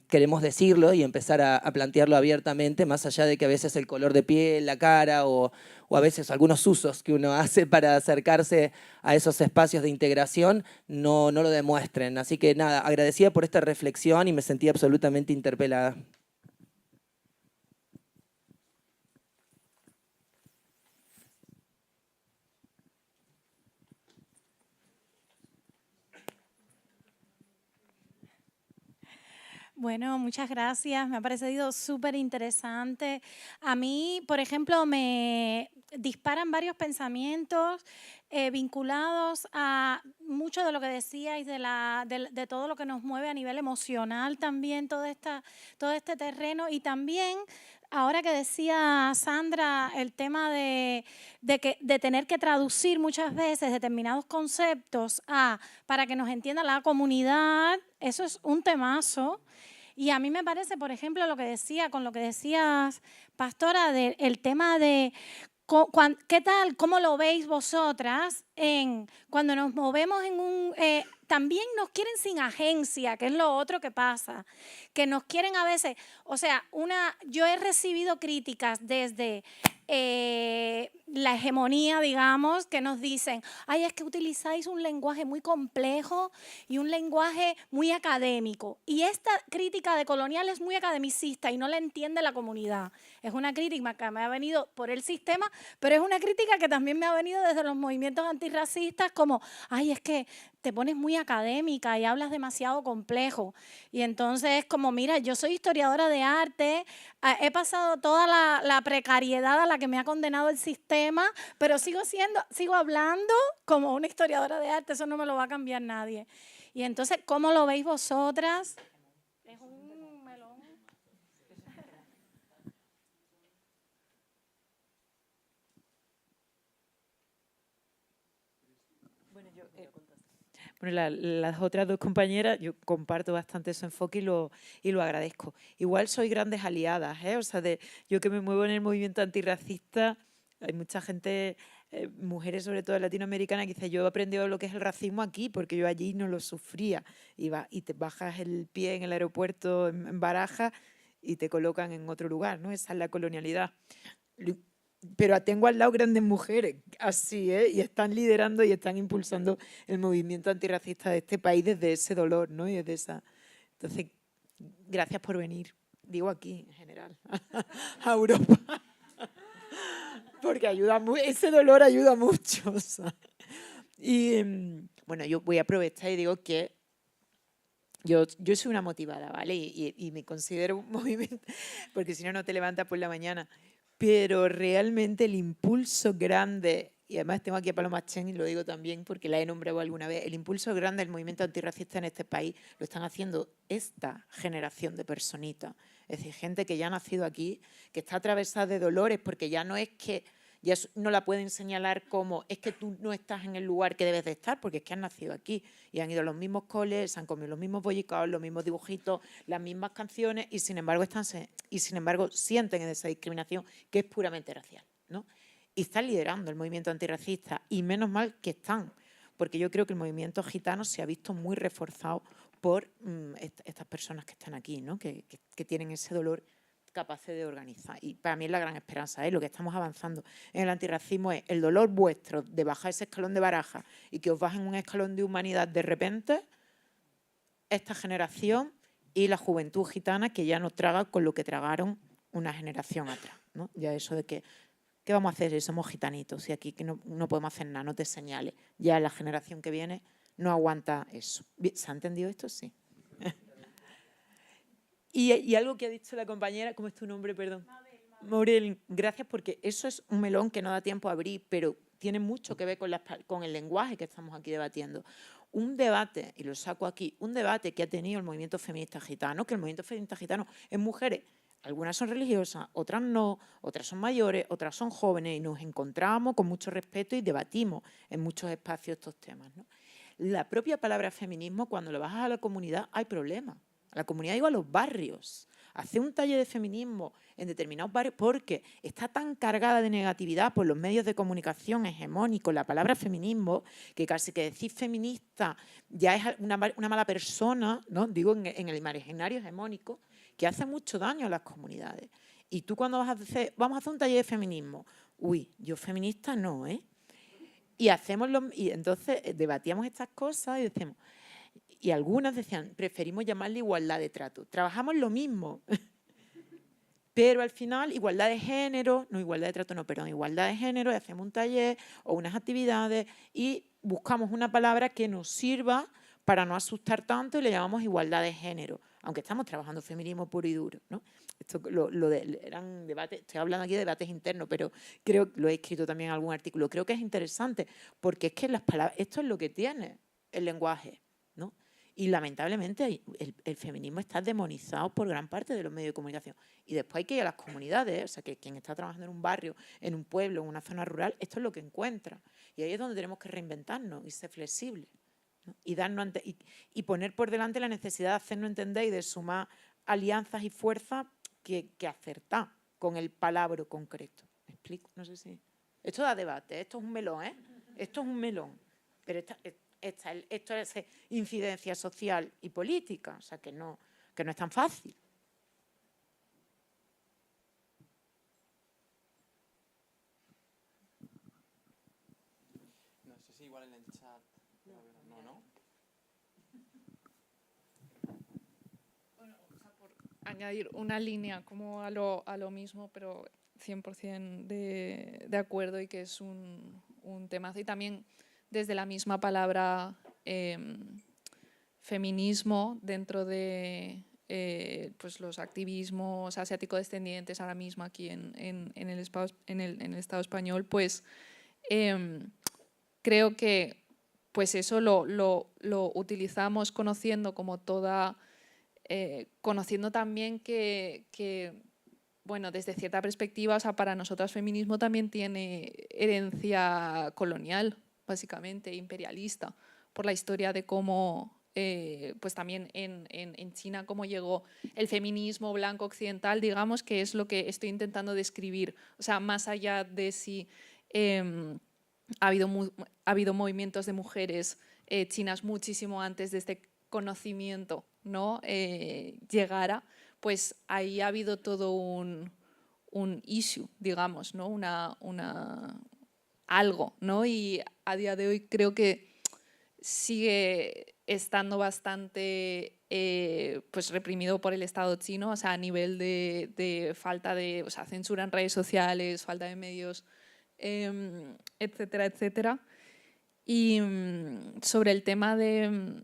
queremos decirlo y empezar a plantearlo abiertamente, más allá de que a veces el color de piel, la cara o a veces algunos usos que uno hace para acercarse a esos espacios de integración no lo demuestren. Así que nada, agradecida por esta reflexión y me sentí absolutamente interpelada. Bueno, muchas gracias. Me ha parecido súper interesante. A mí, por ejemplo, me disparan varios pensamientos vinculados a mucho de lo que decíais, de todo lo que nos mueve a nivel emocional también, todo este terreno. Y también, ahora que decía Sandra, el tema de tener que traducir muchas veces determinados conceptos para que nos entienda la comunidad, eso es un temazo. Y a mí me parece, por ejemplo, con lo que decías, Pastora, el tema de ¿qué tal? ¿Cómo lo veis vosotras cuando nos movemos en un... también nos quieren sin agencia, que es lo otro que pasa, que nos quieren a veces... O sea, yo he recibido críticas desde la hegemonía, digamos, que nos dicen, ay, es que utilizáis un lenguaje muy complejo y un lenguaje muy académico. Y esta crítica de colonial es muy academicista y no la entiende la comunidad. Es una crítica que me ha venido por el sistema, pero es una crítica que también me ha venido desde los movimientos antirracistas, como, ay, es que te pones muy académica y hablas demasiado complejo. Y entonces, como, mira, yo soy historiadora de arte, he pasado toda la precariedad a la que me ha condenado el sistema, pero sigo hablando como una historiadora de arte, eso no me lo va a cambiar nadie. Y entonces, ¿cómo lo veis vosotras? Es un melón. Bueno, las otras dos compañeras, yo comparto bastante su enfoque y lo agradezco. Igual soy grandes aliadas, ¿eh? O sea, yo que me muevo en el movimiento antirracista, hay mucha gente, mujeres sobre todo latinoamericanas, que dicen, yo he aprendido lo que es el racismo aquí porque yo allí no lo sufría. Y te bajas el pie en el aeropuerto en Barajas y te colocan en otro lugar, ¿no? Esa es la colonialidad. Pero tengo al lado grandes mujeres, así, ¿eh? Y están liderando y están impulsando el movimiento antirracista de este país desde ese dolor, ¿no? Y desde esa... Entonces, gracias por venir. Digo aquí, en general, a Europa. Porque ese dolor ayuda mucho. O sea. Y, bueno, yo voy a aprovechar y digo que yo soy una motivada, ¿vale? Y me considero un movimiento, porque si no, no te levantas por la mañana. Pero realmente el impulso grande, y además tengo aquí a Paloma Chen y lo digo también porque la he nombrado alguna vez, el impulso grande del movimiento antirracista en este país lo están haciendo esta generación de personitas. Es decir, gente que ya ha nacido aquí, que está atravesada de dolores, porque ya no es que ya no la pueden señalar como es que tú no estás en el lugar que debes de estar, porque es que han nacido aquí y han ido a los mismos coles, han comido los mismos bollicaos, los mismos dibujitos, las mismas canciones y sin embargo sienten esa discriminación que es puramente racial, ¿no? Y están liderando el movimiento antirracista y menos mal que están, porque yo creo que el movimiento gitano se ha visto muy reforzado por estas personas que están aquí, ¿no? Que tienen ese dolor capaces de organizar. Y para mí es la gran esperanza, ¿eh? Lo que estamos avanzando en el antirracismo es el dolor vuestro de bajar ese escalón de Barajas y que os bajen un escalón de humanidad de repente, esta generación y la juventud gitana que ya no traga con lo que tragaron una generación atrás, ¿no? Ya eso de que, ¿qué vamos a hacer si somos gitanitos? Si aquí que no podemos hacer nada, no te señales. Ya la generación que viene no aguanta eso. ¿Se ha entendido esto? Sí. Y algo que ha dicho la compañera, ¿cómo es tu nombre? Perdón. Maurel, gracias, porque eso es un melón que no da tiempo a abrir, pero tiene mucho que ver con el lenguaje que estamos aquí debatiendo. Un debate, y lo saco aquí, un debate que ha tenido el movimiento feminista gitano, que el movimiento feminista gitano es mujeres, algunas son religiosas, otras no, otras son mayores, otras son jóvenes, y nos encontramos con mucho respeto y debatimos en muchos espacios estos temas, ¿no? La propia palabra feminismo, cuando lo bajas a la comunidad, hay problemas. A la comunidad, digo a los barrios. Hacer un taller de feminismo en determinados barrios porque está tan cargada de negatividad por los medios de comunicación hegemónicos, la palabra feminismo, que casi que decir feminista ya es una mala persona, ¿no? Digo en el imaginario hegemónico, que hace mucho daño a las comunidades. Y tú cuando vamos a hacer un taller de feminismo, uy, yo feminista no, ¿eh? Y entonces debatíamos estas cosas y decíamos... Y algunas decían, preferimos llamarle igualdad de trato. Trabajamos lo mismo, pero al final igualdad de género, no igualdad de trato, no, perdón, igualdad de género, y hacemos un taller o unas actividades y buscamos una palabra que nos sirva para no asustar tanto y le llamamos igualdad de género, aunque estamos trabajando feminismo puro y duro, ¿no? Esto eran debates, estoy hablando aquí de debates internos, pero creo que lo he escrito también en algún artículo. Creo que es interesante porque es que las palabras, esto es lo que tiene el lenguaje, ¿no? Y lamentablemente el feminismo está demonizado por gran parte de los medios de comunicación. Y después hay que ir a las comunidades, o sea, que quien está trabajando en un barrio, en un pueblo, en una zona rural, esto es lo que encuentra. Y ahí es donde tenemos que reinventarnos y ser flexibles, ¿no? Y poner por delante la necesidad de hacernos entender y de sumar alianzas y fuerzas que acertar con el palabra concreto. ¿Me explico? No sé si... Esto da debate, esto es un melón, ¿eh? Esto es un melón. Pero esto es incidencia social y política, o sea que no es tan fácil. No sé si igual en el chat. No. Añadir una línea como a lo mismo, pero 100% de acuerdo, y que es un temazo. Y también desde la misma palabra feminismo dentro de pues los activismos asiático-descendientes ahora mismo aquí en el Estado español, pues creo que pues eso lo utilizamos conociendo como toda... conociendo también que, bueno, desde cierta perspectiva, o sea, para nosotras feminismo también tiene herencia colonial, básicamente, imperialista, por la historia de cómo, pues también en China, cómo llegó el feminismo blanco occidental, digamos, que es lo que estoy intentando describir. O sea, más allá de si ha habido movimientos de mujeres chinas muchísimo antes de este conocimiento, ¿no? Llegara, pues ahí ha habido todo un issue, digamos, ¿no? Algo, ¿no? Y a día de hoy creo que sigue estando bastante pues reprimido por el Estado chino, o sea, a nivel de falta de, o sea, censura en redes sociales, falta de medios, etcétera, etcétera. Y sobre el tema de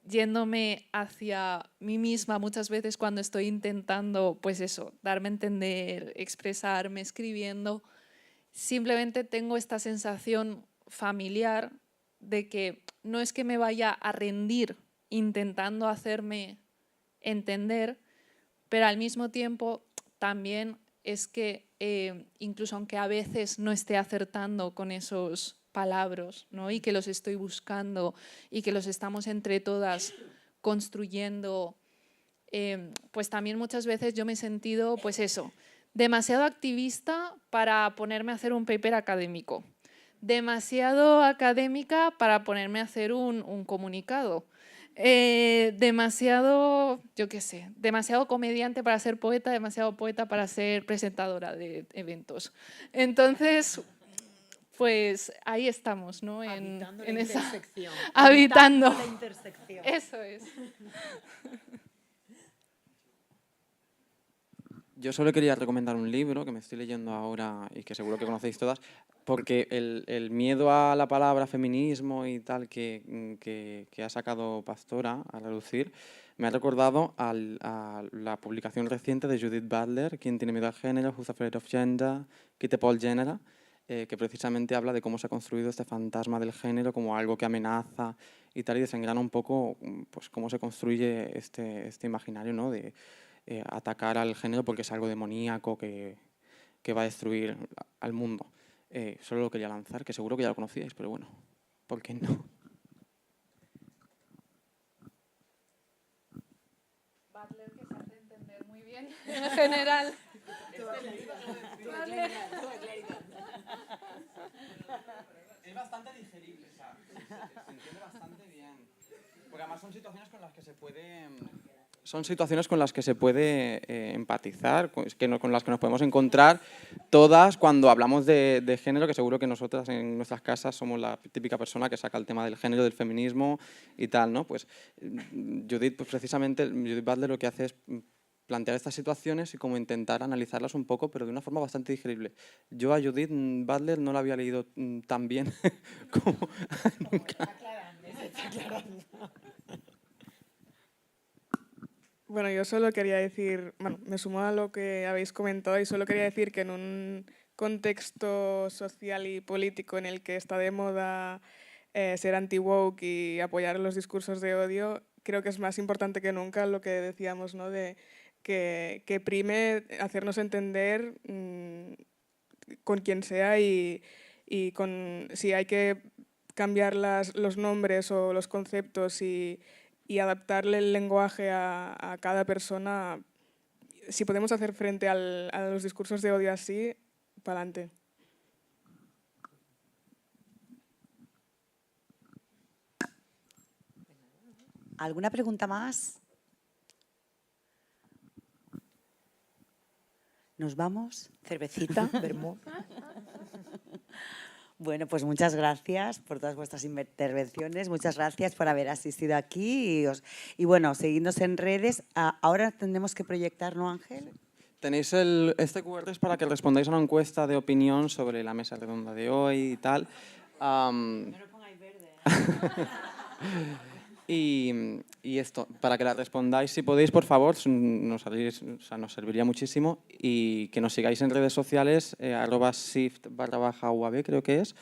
yéndome hacia mí misma muchas veces cuando estoy intentando, pues eso, darme a entender, expresarme, escribiendo, simplemente tengo esta sensación familiar de que no es que me vaya a rendir intentando hacerme entender, pero al mismo tiempo también es que incluso aunque a veces no esté acertando con esos palabras, ¿no? Y que los estoy buscando y que los estamos entre todas construyendo, pues también muchas veces yo me he sentido, pues eso, demasiado activista para ponerme a hacer un paper académico, demasiado académica para ponerme a hacer un comunicado, demasiado, yo qué sé, demasiado comediante para ser poeta, demasiado poeta para ser presentadora de eventos. Entonces, pues ahí estamos, ¿no? Habitando la en esa intersección. habitando la intersección. Eso es. Yo solo quería recomendar un libro que me estoy leyendo ahora y que seguro que conocéis todas, porque el miedo a la palabra feminismo y tal que ha sacado Pastora a relucir me ha recordado a la publicación reciente de Judith Butler, ¿Quién tiene miedo al género?, Who's Afraid of Gender?, Qui te Paul Genera, que precisamente habla de cómo se ha construido este fantasma del género como algo que amenaza y tal, y desengrana un poco pues, cómo se construye este imaginario, ¿no? De atacar al género porque es algo demoníaco que va a destruir al mundo. Solo lo quería lanzar, que seguro que ya lo conocíais, pero bueno, ¿por qué no? Butler, que se hace entender muy bien en general. Es bastante digerible, ¿sabes? Se entiende bastante bien. Porque además son situaciones con las que se puede... Son situaciones con las que se puede empatizar, con las que nos podemos encontrar todas cuando hablamos de género, que seguro que nosotras en nuestras casas somos la típica persona que saca el tema del género, del feminismo y tal, ¿no? Pues Judith, pues precisamente, Judith Butler lo que hace es plantear estas situaciones y como intentar analizarlas un poco, pero de una forma bastante digerible. Yo a Judith Butler no la había leído tan bien como nunca. Bueno, yo solo quería decir, bueno, me sumo a lo que habéis comentado y solo quería decir que en un contexto social y político en el que está de moda ser anti-woke y apoyar los discursos de odio, creo que es más importante que nunca lo que decíamos, ¿no? De que prime hacernos entender con quien sea y con si hay que cambiar los nombres o los conceptos y adaptarle el lenguaje a cada persona. Si podemos hacer frente a los discursos de odio así, para adelante. ¿Alguna pregunta más? ¿Nos vamos? Cervecita, vermú. Bueno, pues muchas gracias por todas vuestras intervenciones, muchas gracias por haber asistido aquí y bueno, seguidnos en redes. Ahora tenemos que proyectar, ¿no, Ángel? Tenéis este QR es para que respondáis a una encuesta de opinión sobre la mesa redonda de hoy y tal. No lo pongáis verde. Y esto, para que la respondáis, si podéis, por favor, nos serviría muchísimo, y que nos sigáis en redes sociales, @shift_UAB, creo que es,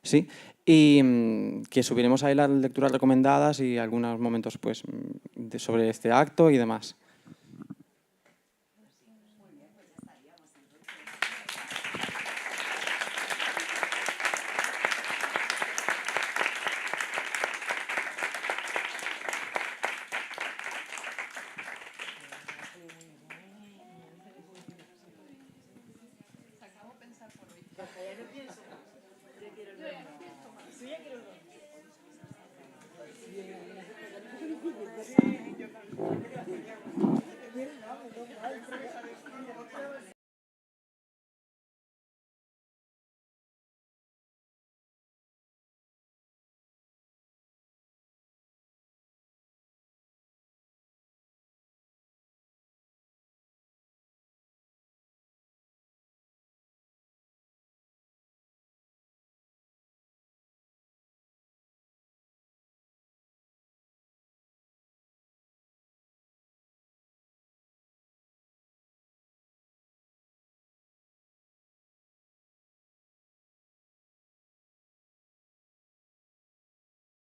sí, y que subiremos ahí las lecturas recomendadas y algunos momentos pues, sobre este acto y demás. Sí, yo también.